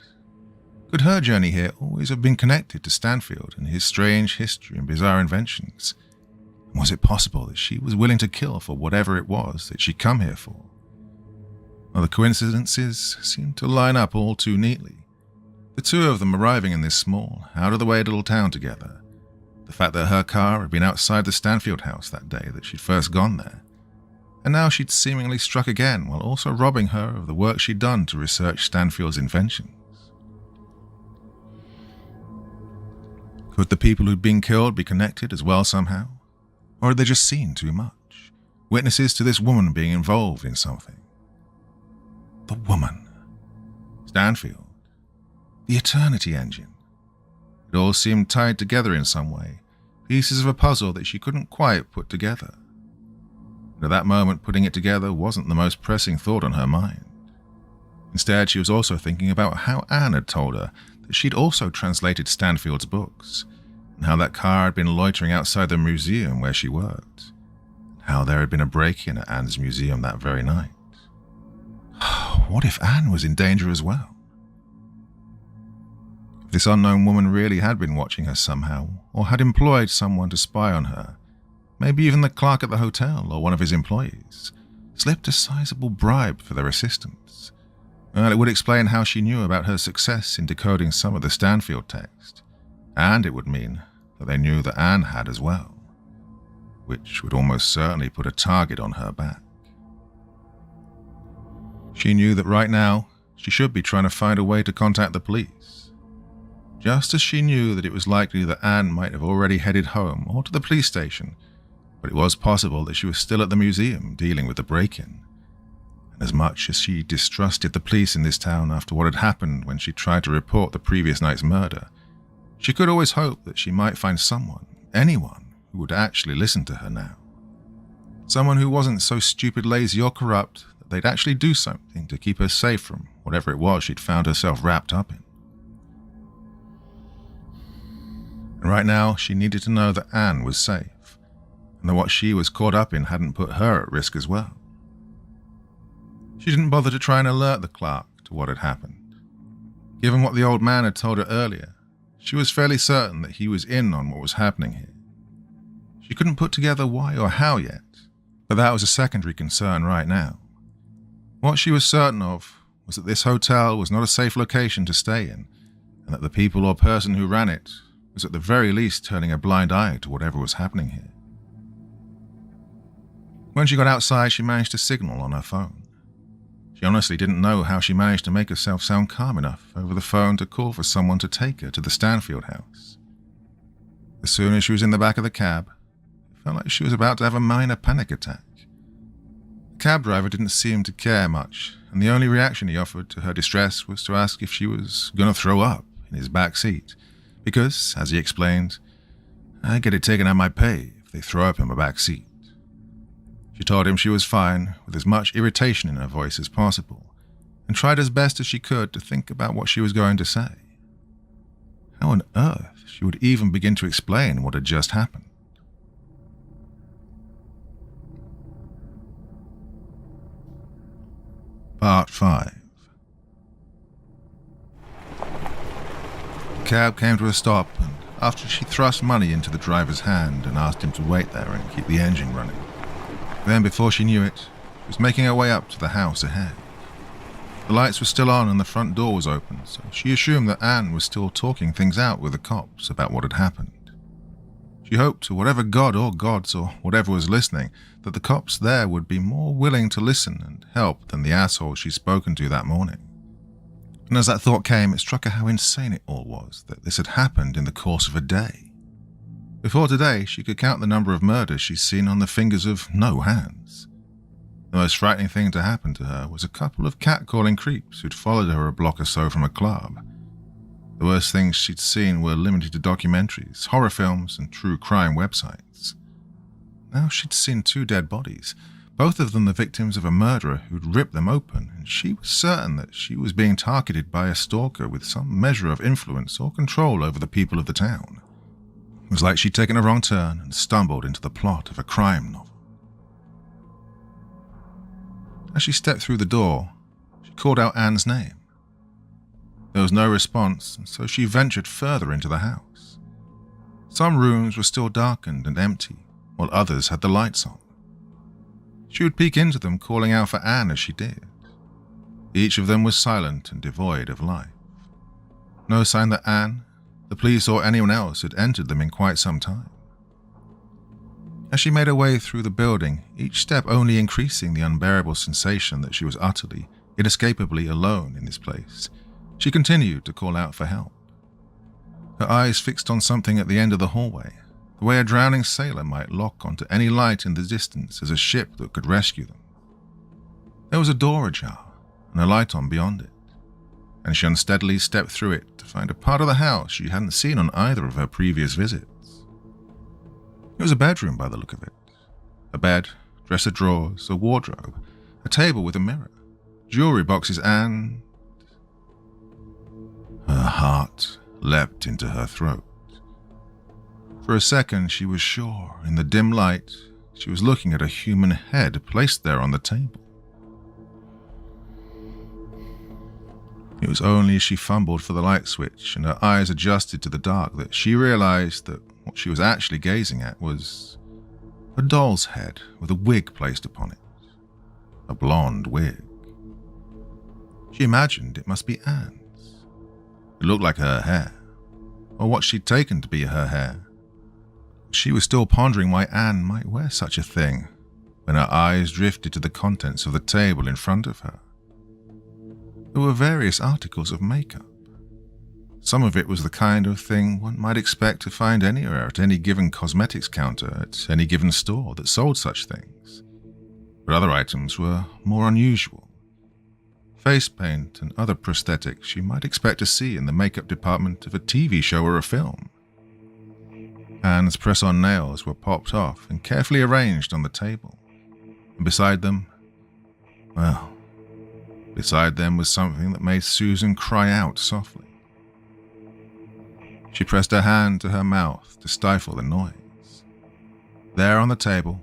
Could her journey here always have been connected to Stanfield and his strange history and bizarre inventions? And was it possible that she was willing to kill for whatever it was that she'd come here for? Well, the coincidences seemed to line up all too neatly. The two of them arriving in this small, out-of-the-way little town together. The fact that her car had been outside the Stanfield house that day that she'd first gone there. And now she'd seemingly struck again while also robbing her of the work she'd done to research Stanfield's inventions. Could the people who'd been killed be connected as well somehow? Or had they just seen too much? Witnesses to this woman being involved in something. The woman. Stanfield. The Eternity Engine. It all seemed tied together in some way, pieces of a puzzle that she couldn't quite put together. And at that moment, putting it together wasn't the most pressing thought on her mind. Instead, she was also thinking about how Anne had told her that she'd also translated Stanfield's books, and how that car had been loitering outside the museum where she worked, and how there had been a break-in at Anne's museum that very night. What if Anne was in danger as well? If this unknown woman really had been watching her somehow, or had employed someone to spy on her, maybe even the clerk at the hotel or one of his employees, slipped a sizable bribe for their assistance. Well, it would explain how she knew about her success in decoding some of the Stanfield text, and it would mean that they knew that Anne had as well, which would almost certainly put a target on her back. She knew that right now she should be trying to find a way to contact the police, just as she knew that it was likely that Anne might have already headed home or to the police station, but it was possible that she was still at the museum dealing with the break-in. And as much as she distrusted the police in this town after what had happened when she tried to report the previous night's murder, she could always hope that she might find someone, anyone, who would actually listen to her now. Someone who wasn't so stupid, lazy, or corrupt that they'd actually do something to keep her safe from whatever it was she'd found herself wrapped up in. And right now, she needed to know that Anne was safe, and that what she was caught up in hadn't put her at risk as well. She didn't bother to try and alert the clerk to what had happened. Given what the old man had told her earlier, she was fairly certain that he was in on what was happening here. She couldn't put together why or how yet, but that was a secondary concern right now. What she was certain of was that this hotel was not a safe location to stay in, and that the people or person who ran it was at the very least turning a blind eye to whatever was happening here. When she got outside, she managed to signal on her phone. She honestly didn't know how she managed to make herself sound calm enough over the phone to call for someone to take her to the Stanfield house. As soon as she was in the back of the cab, it felt like she was about to have a minor panic attack. The cab driver didn't seem to care much, and the only reaction he offered to her distress was to ask if she was going to throw up in his back seat, because, as he explained, I get it taken out of my pay if they throw up in my back seat. She told him she was fine, with as much irritation in her voice as possible, and tried as best as she could to think about what she was going to say. How on earth she would even begin to explain what had just happened. Part 5. The cab came to a stop, and after she thrust money into the driver's hand and asked him to wait there and keep the engine running, then, before she knew it, she was making her way up to the house ahead. The lights were still on and the front door was open, so she assumed that Anne was still talking things out with the cops about what had happened. She hoped to whatever god or gods or whatever was listening that the cops there would be more willing to listen and help than the asshole she'd spoken to that morning. And as that thought came, it struck her how insane it all was that this had happened in the course of a day. Before today, she could count the number of murders she'd seen on the fingers of no hands. The most frightening thing to happen to her was a couple of catcalling creeps who'd followed her a block or so from a club. The worst things she'd seen were limited to documentaries, horror films, and true crime websites. Now she'd seen 2 dead bodies, both of them the victims of a murderer who'd ripped them open, and she was certain that she was being targeted by a stalker with some measure of influence or control over the people of the town. It was like she'd taken a wrong turn and stumbled into the plot of a crime novel. As she stepped through the door, she called out Anne's name. There was no response, and so she ventured further into the house. Some rooms were still darkened and empty, while others had the lights on. She would peek into them, calling out for Anne as she did. Each of them was silent and devoid of life. No sign that Anne, the police, or anyone else had entered them in quite some time. As she made her way through the building, each step only increasing the unbearable sensation that she was utterly, inescapably alone in this place, she continued to call out for help. Her eyes fixed on something at the end of the hallway, the way a drowning sailor might lock onto any light in the distance as a ship that could rescue them. There was a door ajar and a light on beyond it, and she unsteadily stepped through it to find a part of the house she hadn't seen on either of her previous visits. It was a bedroom by the look of it. A bed, dresser drawers, a wardrobe, a table with a mirror, jewelry boxes, and... Her heart leapt into her throat. For a second, she was sure, in the dim light, she was looking at a human head placed there on the table. It was only as she fumbled for the light switch and her eyes adjusted to the dark that she realized that what she was actually gazing at was a doll's head with a wig placed upon it. A blonde wig. She imagined it must be Anne's. It looked like her hair, or what she'd taken to be her hair. She was still pondering why Anne might wear such a thing when her eyes drifted to the contents of the table in front of her. There were various articles of makeup. Some of it was the kind of thing one might expect to find anywhere at any given cosmetics counter at any given store that sold such things. But other items were more unusual. Face paint and other prosthetics you might expect to see in the makeup department of a TV show or a film. Anne's press-on nails were popped off and carefully arranged on the table. And beside them was something that made Susan cry out softly. She pressed her hand to her mouth to stifle the noise. There on the table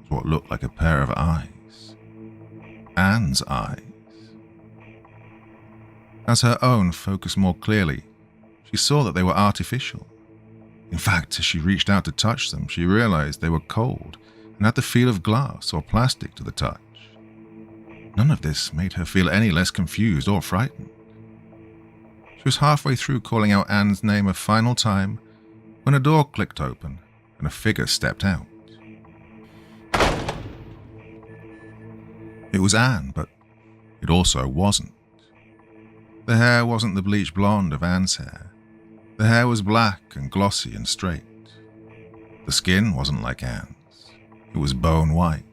was what looked like a pair of eyes. Anne's eyes. As her own focused more clearly, she saw that they were artificial. In fact, as she reached out to touch them, she realized they were cold and had the feel of glass or plastic to the touch. None of this made her feel any less confused or frightened. She was halfway through calling out Anne's name a final time when a door clicked open and a figure stepped out. It was Anne, but it also wasn't. The hair wasn't the bleached blonde of Anne's hair. The hair was black and glossy and straight. The skin wasn't like Anne's. It was bone white.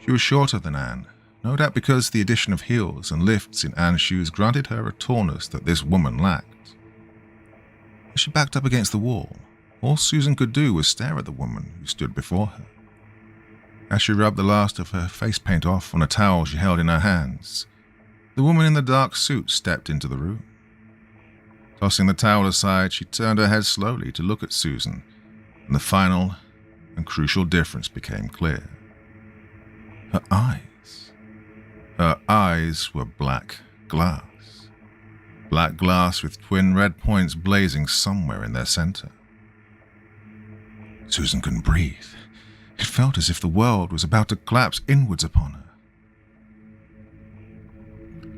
She was shorter than Anne, no doubt because the addition of heels and lifts in Anne's shoes granted her a tallness that this woman lacked. As she backed up against the wall, all Susan could do was stare at the woman who stood before her. As she rubbed the last of her face paint off on a towel she held in her hands, the woman in the dark suit stepped into the room. Tossing the towel aside, she turned her head slowly to look at Susan, and the final and crucial difference became clear. Her eyes. Her eyes were black glass. Black glass with twin red points blazing somewhere in their center. Susan couldn't breathe. It felt as if the world was about to collapse inwards upon her.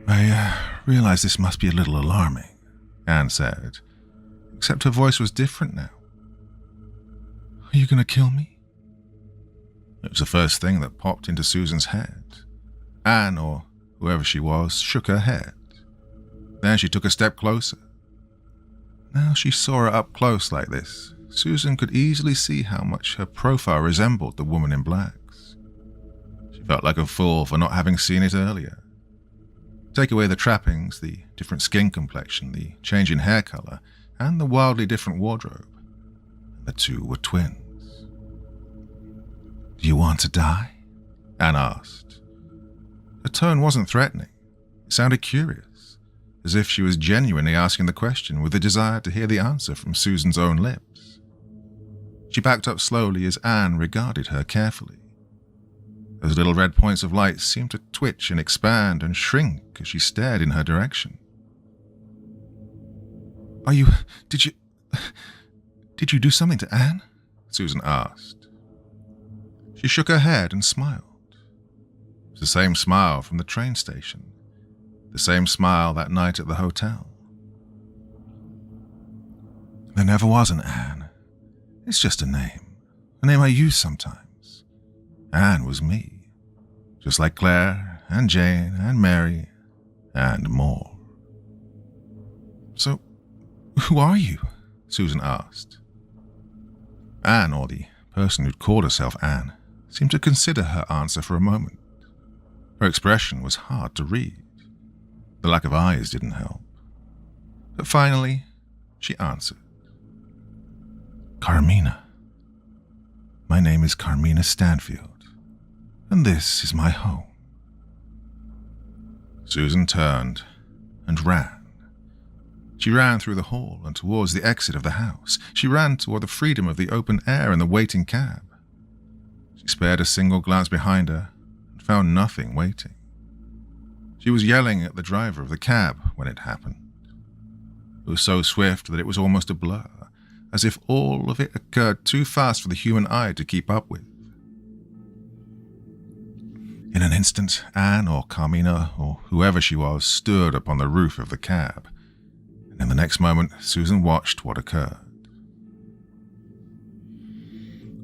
I realize this must be a little alarming, Anne said, except her voice was different now. Are you going to kill me? It was the first thing that popped into Susan's head. Anne, or whoever she was, shook her head. Then she took a step closer. Now she saw her up close like this, Susan could easily see how much her profile resembled the woman in blacks. She felt like a fool for not having seen it earlier. Take away the trappings, the different skin complexion, the change in hair color, and the wildly different wardrobe. The two were twins. "Do you want to die?" Anne asked. Her tone wasn't threatening. It sounded curious, as if she was genuinely asking the question with a desire to hear the answer from Susan's own lips. She backed up slowly as Anne regarded her carefully. Those little red points of light seemed to twitch and expand and shrink as she stared in her direction. Did you do something to Anne?" Susan asked. She shook her head and smiled. It was the same smile from the train station, the same smile that night at the hotel. "There never was an Anne. It's just a name I use sometimes. Anne was me, just like Claire and Jane and Mary and more." "So, who are you?" Susan asked. Anne, or the person who'd called herself Anne, seemed to consider her answer for a moment. Her expression was hard to read. The lack of eyes didn't help. But finally, she answered. "Carmina. My name is Carmina Stanfield, and this is my home." Susan turned and ran. She ran through the hall and towards the exit of the house. She ran toward the freedom of the open air and the waiting cab. She spared a single glance behind her and found nothing waiting. She was yelling at the driver of the cab when it happened. It was so swift that it was almost a blur, as if all of it occurred too fast for the human eye to keep up with. In an instant, Anne or Carmina or whoever she was stood upon the roof of the cab. In the next moment, Susan watched what occurred.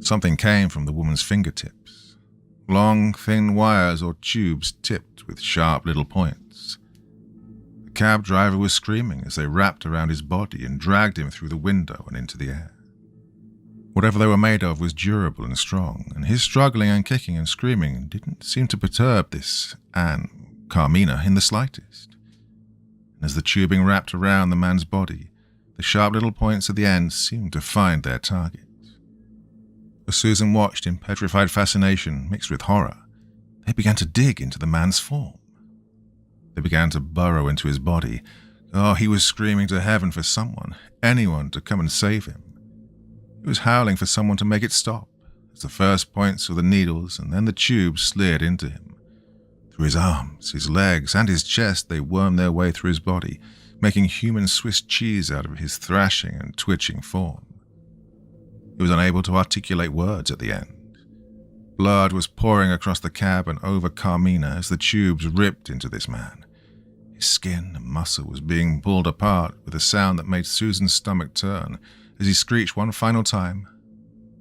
Something came from the woman's fingertips. Long, thin wires or tubes tipped with sharp little points. The cab driver was screaming as they wrapped around his body and dragged him through the window and into the air. Whatever they were made of was durable and strong, and his struggling and kicking and screaming didn't seem to perturb this Anne, Carmina, in the slightest. And as the tubing wrapped around the man's body, the sharp little points at the end seemed to find their target. As Susan watched in petrified fascination mixed with horror, they began to dig into the man's form. They began to burrow into his body. Oh, he was screaming to heaven for someone, anyone, to come and save him. He was howling for someone to make it stop, as the first points of the needles and then the tubes slid into him. Through his arms, his legs, and his chest, they wormed their way through his body, making human Swiss cheese out of his thrashing and twitching form. He was unable to articulate words at the end. Blood was pouring across the cab and over Carmina as the tubes ripped into this man. His skin and muscle was being pulled apart with a sound that made Susan's stomach turn as he screeched one final time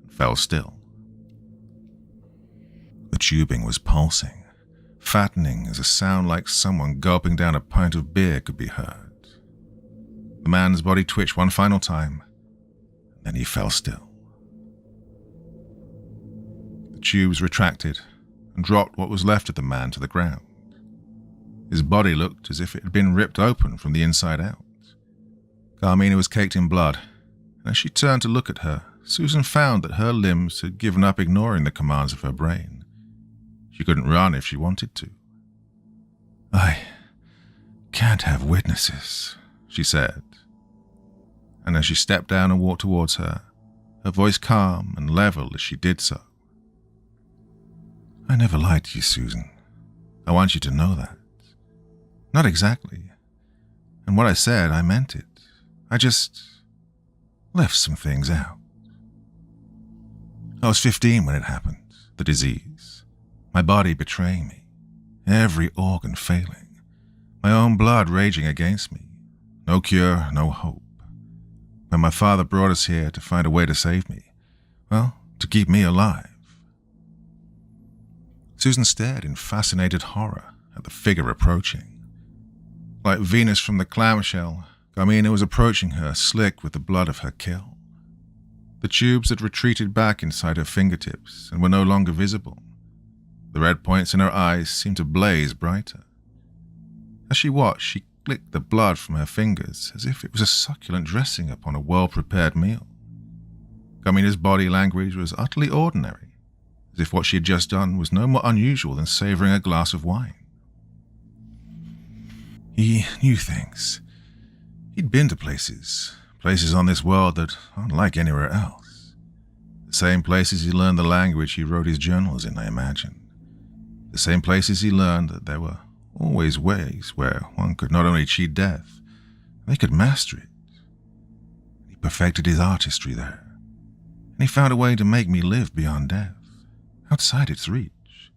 and fell still. The tubing was pulsing, fattening as a sound like someone gulping down a pint of beer could be heard. The man's body twitched one final time, and then he fell still. The tubes retracted and dropped what was left of the man to the ground. His body looked as if it had been ripped open from the inside out. Carmina was caked in blood, and as she turned to look at her, Susan found that her limbs had given up ignoring the commands of her brain. She couldn't run if she wanted to. "I can't have witnesses," she said. And as she stepped down and walked towards her voice calm and level as she did so. "I never lied to you, Susan. I want you to know that. Not exactly. And what I said, I meant it. I just left some things out. I was 15 when it happened, the disease. My body betraying me, every organ failing, my own blood raging against me. No cure, no hope. When my father brought us here to find a way to save me, well, to keep me alive." Susan stared in fascinated horror at the figure approaching. Like Venus from the clamshell, Carmina was approaching her, slick with the blood of her kill. The tubes had retreated back inside her fingertips and were no longer visible. The red points in her eyes seemed to blaze brighter. As she watched, she licked the blood from her fingers as if it was a succulent dressing upon a well-prepared meal. Carmina's body language was utterly ordinary, as if what she had just done was no more unusual than savoring a glass of wine. He knew things. He'd been to places on this world that aren't like anywhere else. The same places he learned the language he wrote his journals in, I imagine. The same places he learned that there were always ways where one could not only cheat death, they could master it. He perfected his artistry there, and he found a way to make me live beyond death, outside its reach.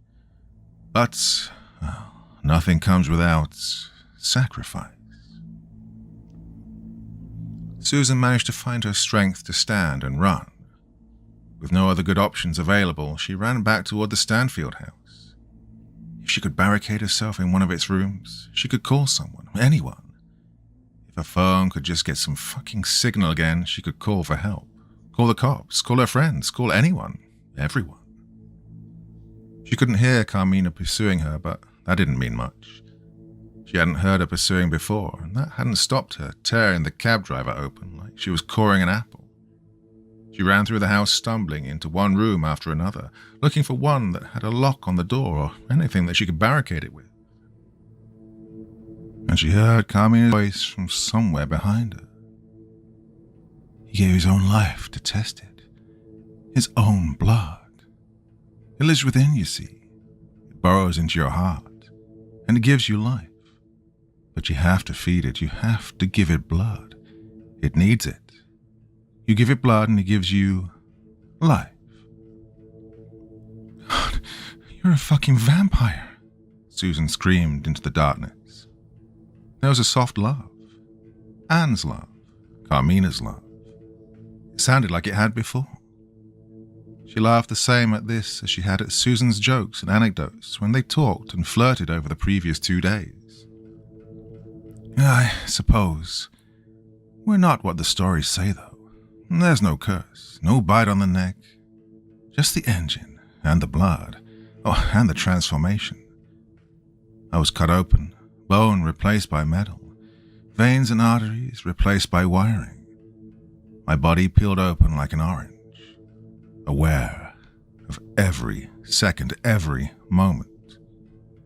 But nothing comes without sacrifice. Susan managed to find her strength to stand and run. With no other good options available, she ran back toward the Stanfield house. If she could barricade herself in one of its rooms, she could call someone, anyone. If her phone could just get some fucking signal again, she could call for help. Call the cops, call her friends, call anyone, everyone. She couldn't hear Carmina pursuing her, but that didn't mean much. She hadn't heard her pursuing before, and that hadn't stopped her tearing the cab driver open like she was coring an apple. She ran through the house, stumbling into one room after another, looking for one that had a lock on the door or anything that she could barricade it with. And she heard Carmina's voice from somewhere behind her. He gave his own life to test it. His own blood. It lives within, you see. It burrows into your heart, and it gives you life. But you have to feed it. You have to give it blood. It needs it. You give it blood and it gives you life. God, you're a fucking vampire, Susan screamed into the darkness. There was a soft laugh. Anne's laugh. Carmina's laugh. It sounded like it had before. She laughed the same at this as she had at Susan's jokes and anecdotes when they talked and flirted over the previous 2 days. I suppose we're not what the stories say, though. There's no curse, no bite on the neck, just the engine and the blood, and the transformation. I was cut open, bone replaced by metal, veins and arteries replaced by wiring. My body peeled open like an orange, aware of every second, every moment,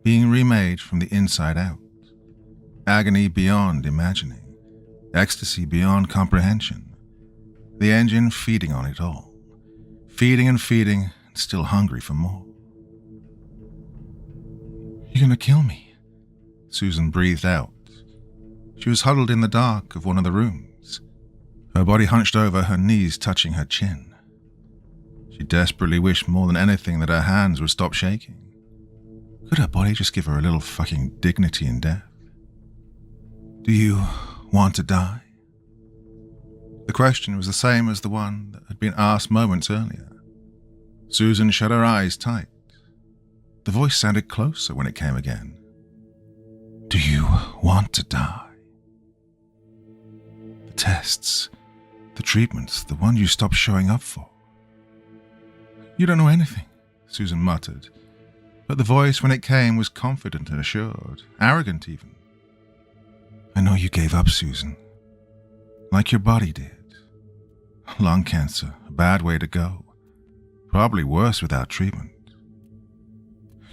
being remade from the inside out. Agony beyond imagining, ecstasy beyond comprehension. The engine feeding on it all, feeding and feeding, and still hungry for more. You're gonna kill me, Susan breathed out. She was huddled in the dark of one of the rooms, her body hunched over, her knees touching her chin. She desperately wished more than anything that her hands would stop shaking. Could her body just give her a little fucking dignity in death? Do you want to die? The question was the same as the one that had been asked moments earlier. Susan shut her eyes tight. The voice sounded closer when it came again. Do you want to die? The tests, the treatments, the one you stopped showing up for. You don't know anything, Susan muttered, but the voice when it came was confident and assured, arrogant even. I know you gave up, Susan. Like your body did. Lung cancer, a bad way to go. Probably worse without treatment.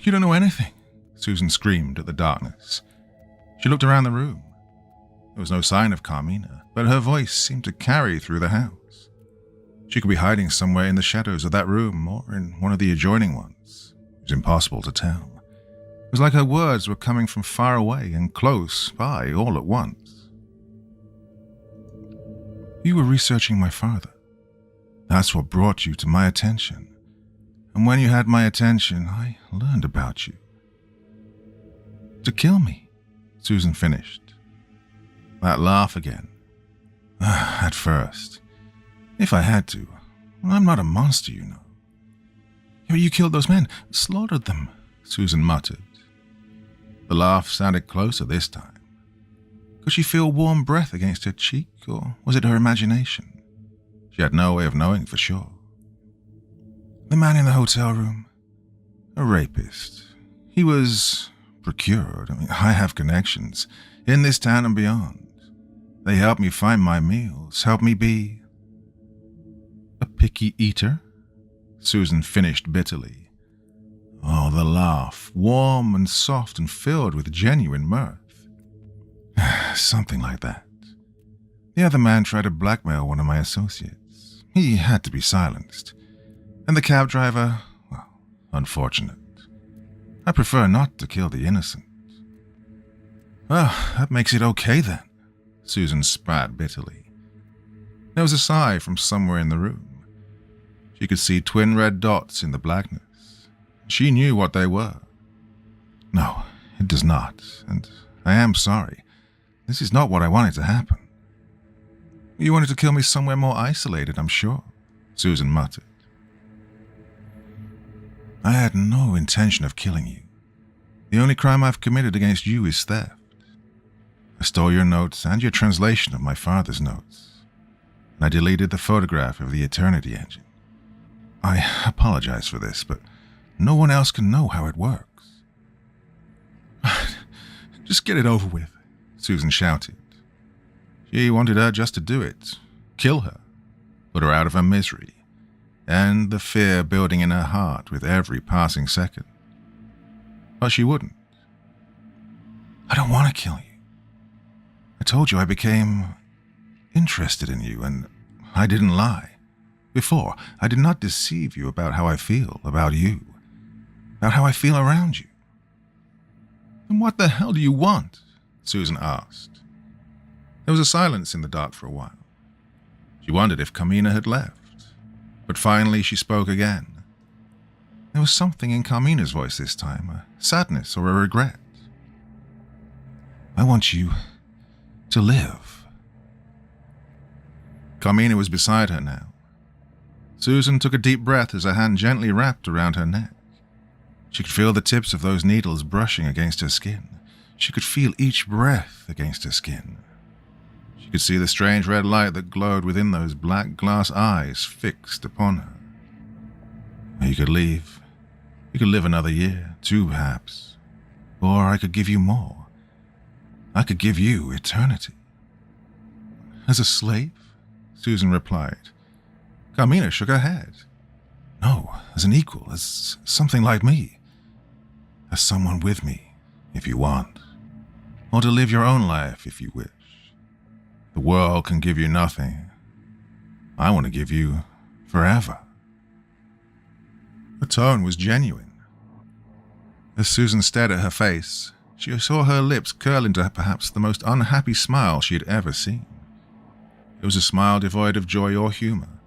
You don't know anything, Susan screamed at the darkness. She looked around the room. There was no sign of Carmina, but her voice seemed to carry through the house. She could be hiding somewhere in the shadows of that room or in one of the adjoining ones. It was impossible to tell. It was like her words were coming from far away and close by all at once. You were researching my father. That's what brought you to my attention. And when you had my attention, I learned about you. To kill me, Susan finished. That laugh again. At first. If I had to. I'm not a monster, you know. You killed those men, slaughtered them, Susan muttered. The laugh sounded closer this time. Could she feel warm breath against her cheek, or was it her imagination? She had no way of knowing for sure. The man in the hotel room, a rapist. He was procured. I have connections in this town and beyond. They help me find my meals, help me be a picky eater, Susan finished bitterly. Oh, the laugh, warm and soft and filled with genuine mirth. Something like that. The other man tried to blackmail one of my associates. He had to be silenced. And the cab driver, well, unfortunate. I prefer not to kill the innocent. Well, that makes it okay then, Susan spat bitterly. There was a sigh from somewhere in the room. She could see twin red dots in the blackness. She knew what they were. No, it does not, and I am sorry. This is not what I wanted to happen. You wanted to kill me somewhere more isolated, I'm sure, Susan muttered. I had no intention of killing you. The only crime I've committed against you is theft. I stole your notes and your translation of my father's notes, and I deleted the photograph of the Eternity engine. I apologize for this, but no one else can know how it works. Just get it over with, Susan shouted. She wanted her just to do it, kill her, put her out of her misery, and the fear building in her heart with every passing second. But she wouldn't. I don't want to kill you. I told you I became interested in you, and I didn't lie. Before, I did not deceive you about how I feel about you, about how I feel around you. Then what the hell do you want? Susan asked. There was a silence in the dark for a while. She wondered if Carmina had left, but finally she spoke again. There was something in Carmina's voice this time, a sadness or a regret. I want you to live. Carmina was beside her now. Susan took a deep breath as her hand gently wrapped around her neck. She could feel the tips of those needles brushing against her skin. She could feel each breath against her skin. She could see the strange red light that glowed within those black glass eyes fixed upon her. You could leave. You could live another year, 2 perhaps. Or I could give you more. I could give you eternity. As a slave? Susan replied. Carmina shook her head. No, as an equal, as something like me. As someone with me, if you want. Or to live your own life, if you wish. The world can give you nothing. I want to give you forever. The tone was genuine. As Susan stared at her face, she saw her lips curl into perhaps the most unhappy smile she had ever seen. It was a smile devoid of joy or humor,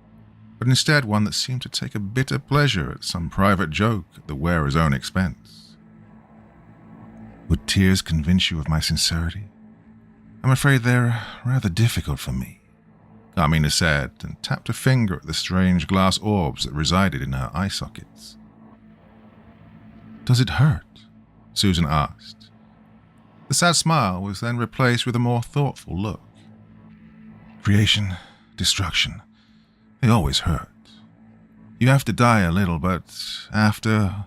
but instead one that seemed to take a bitter pleasure at some private joke at the wearer's own expense. Would tears convince you of my sincerity? I'm afraid they're rather difficult for me, Carmina said, and tapped a finger at the strange glass orbs that resided in her eye sockets. Does it hurt? Susan asked. The sad smile was then replaced with a more thoughtful look. Creation, destruction, they always hurt. You have to die a little, but after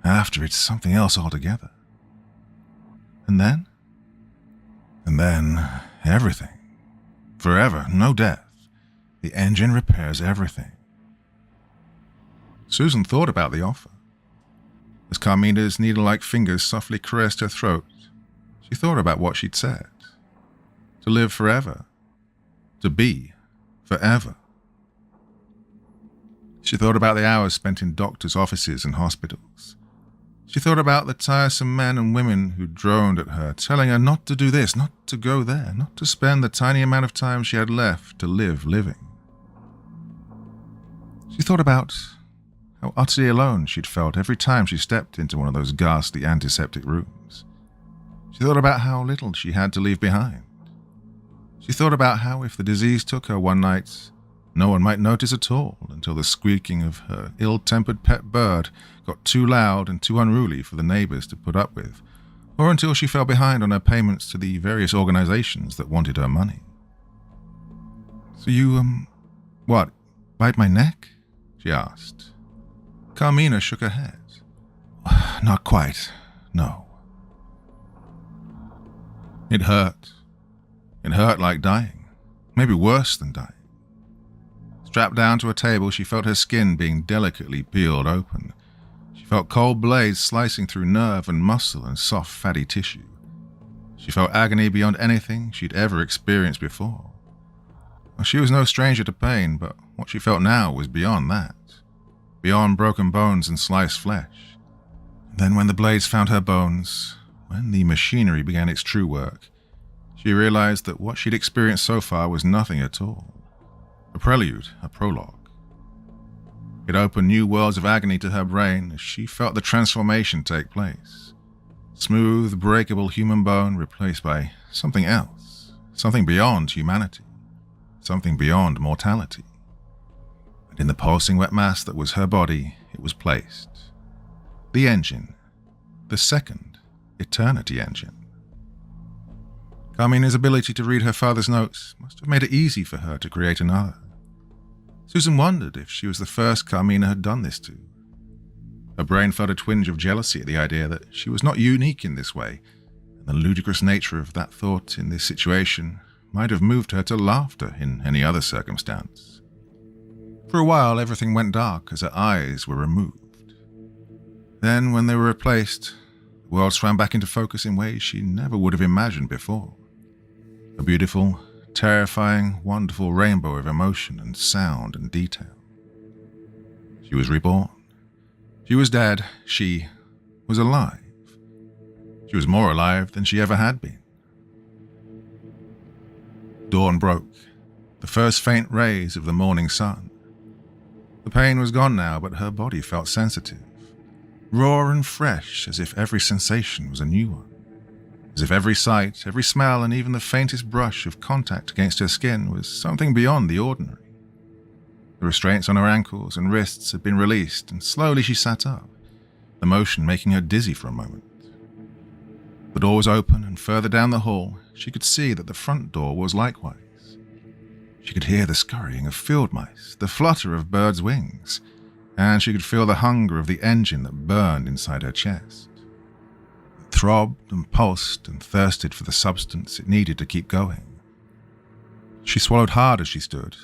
it's something else altogether. And then? And then everything. Forever, no death. The engine repairs everything. Susan thought about the offer. As Carmina's needle-like fingers softly caressed her throat, she thought about what she'd said. To live forever. To be forever. She thought about the hours spent in doctors' offices and hospitals. She thought about the tiresome men and women who droned at her, telling her not to do this, not to go there, not to spend the tiny amount of time she had left to live living. She thought about how utterly alone she'd felt every time she stepped into one of those ghastly antiseptic rooms. She thought about how little she had to leave behind. She thought about how if the disease took her one night, no one might notice at all until the squeaking of her ill-tempered pet bird got too loud and too unruly for the neighbors to put up with, or until she fell behind on her payments to the various organizations that wanted her money. So you, what, bite my neck? She asked. Carmina shook her head. Not quite, no. It hurt. It hurt like dying, maybe worse than dying. Strapped down to a table, she felt her skin being delicately peeled open. She felt cold blades slicing through nerve and muscle and soft, fatty tissue. She felt agony beyond anything she'd ever experienced before. Well, she was no stranger to pain, but what she felt now was beyond that. Beyond broken bones and sliced flesh. Then when the blades found her bones, when the machinery began its true work, she realized that what she'd experienced so far was nothing at all. A prelude, a prologue. It opened new worlds of agony to her brain as she felt the transformation take place. Smooth, breakable human bone replaced by something else, something beyond humanity, something beyond mortality. And in the pulsing wet mass that was her body, it was placed. The engine, the second eternity engine. Carmina's ability to read her father's notes must have made it easy for her to create another. Susan wondered if she was the first Carmina had done this to. Her brain felt a twinge of jealousy at the idea that she was not unique in this way, and the ludicrous nature of that thought in this situation might have moved her to laughter in any other circumstance. For a while, everything went dark as her eyes were removed. Then, when they were replaced, the world swam back into focus in ways she never would have imagined before. A beautiful, terrifying, wonderful rainbow of emotion and sound and detail. She was reborn. She was dead. She was alive. She was more alive than she ever had been. Dawn broke, the first faint rays of the morning sun. The pain was gone now, but her body felt sensitive, raw and fresh, as if every sensation was a new one. As if every sight, every smell, and even the faintest brush of contact against her skin was something beyond the ordinary. The restraints on her ankles and wrists had been released, and slowly she sat up, the motion making her dizzy for a moment. The door was open, and further down the hall, she could see that the front door was likewise. She could hear the scurrying of field mice, the flutter of birds' wings, and she could feel the hunger of the engine that burned inside her chest. It throbbed and pulsed and thirsted for the substance it needed to keep going. She swallowed hard as she stood,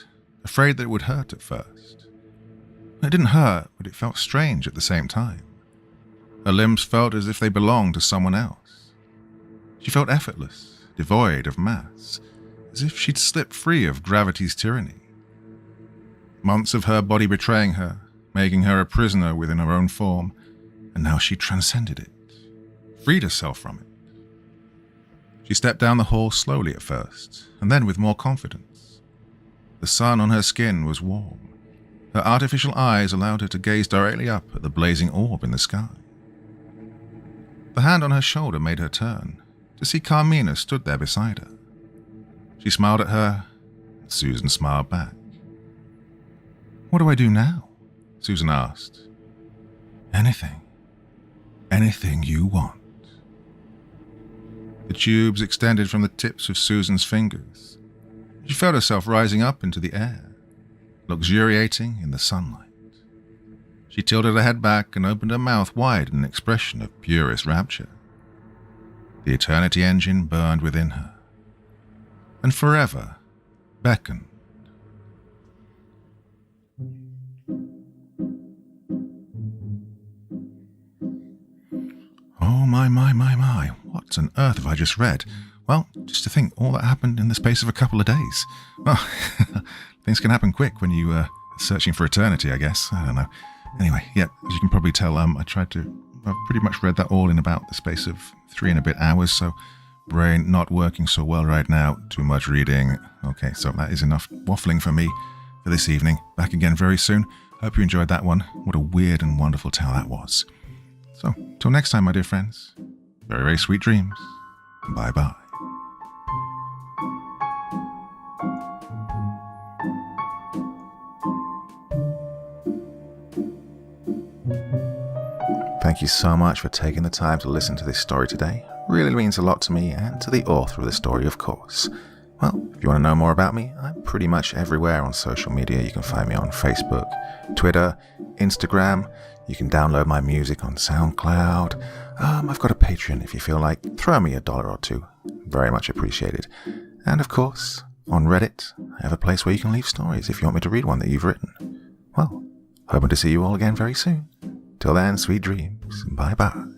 afraid that it would hurt at first. It didn't hurt, but it felt strange at the same time. Her limbs felt as if they belonged to someone else. She felt effortless, devoid of mass, as if she'd slipped free of gravity's tyranny. Months of her body betraying her, making her a prisoner within her own form, and now she transcended it, freed herself from it. She stepped down the hall slowly at first, and then with more confidence. The sun on her skin was warm. Her artificial eyes allowed her to gaze directly up at the blazing orb in the sky. The hand on her shoulder made her turn, to see Carmina stood there beside her. She smiled at her, and Susan smiled back. "What do I do now?" Susan asked. "Anything. Anything you want." The tubes extended from the tips of Susan's fingers. She felt herself rising up into the air, luxuriating in the sunlight. She tilted her head back and opened her mouth wide in an expression of purest rapture. The eternity engine burned within her, and forever beckoned. Oh my. What on earth have I just read? Well, just to think all that happened in the space of a couple of days. Well, things can happen quick when you are searching for eternity, I guess. I don't know. Anyway, yeah, as you can probably tell, I've pretty much read that all in about the space of 3 and a bit hours, so brain not working so well right now, too much reading. Okay, so that is enough waffling for me for this evening. Back again very soon. Hope you enjoyed that one. What a weird and wonderful tale that was. So, till next time, my dear friends, very, very sweet dreams. Bye-bye. Thank you so much for taking the time to listen to this story today. really means a lot to me and to the author of the story, of course. Well, if you want to know more about me, I'm pretty much everywhere on social media. You can find me on Facebook, Twitter, Instagram. You can download my music on SoundCloud. I've got a Patreon if you feel like. Throw me $1 or $2. Very much appreciated. And of course, on Reddit, I have a place where you can leave stories if you want me to read one that you've written. Well, hoping to see you all again very soon. Till then, sweet dreams. Bye-bye.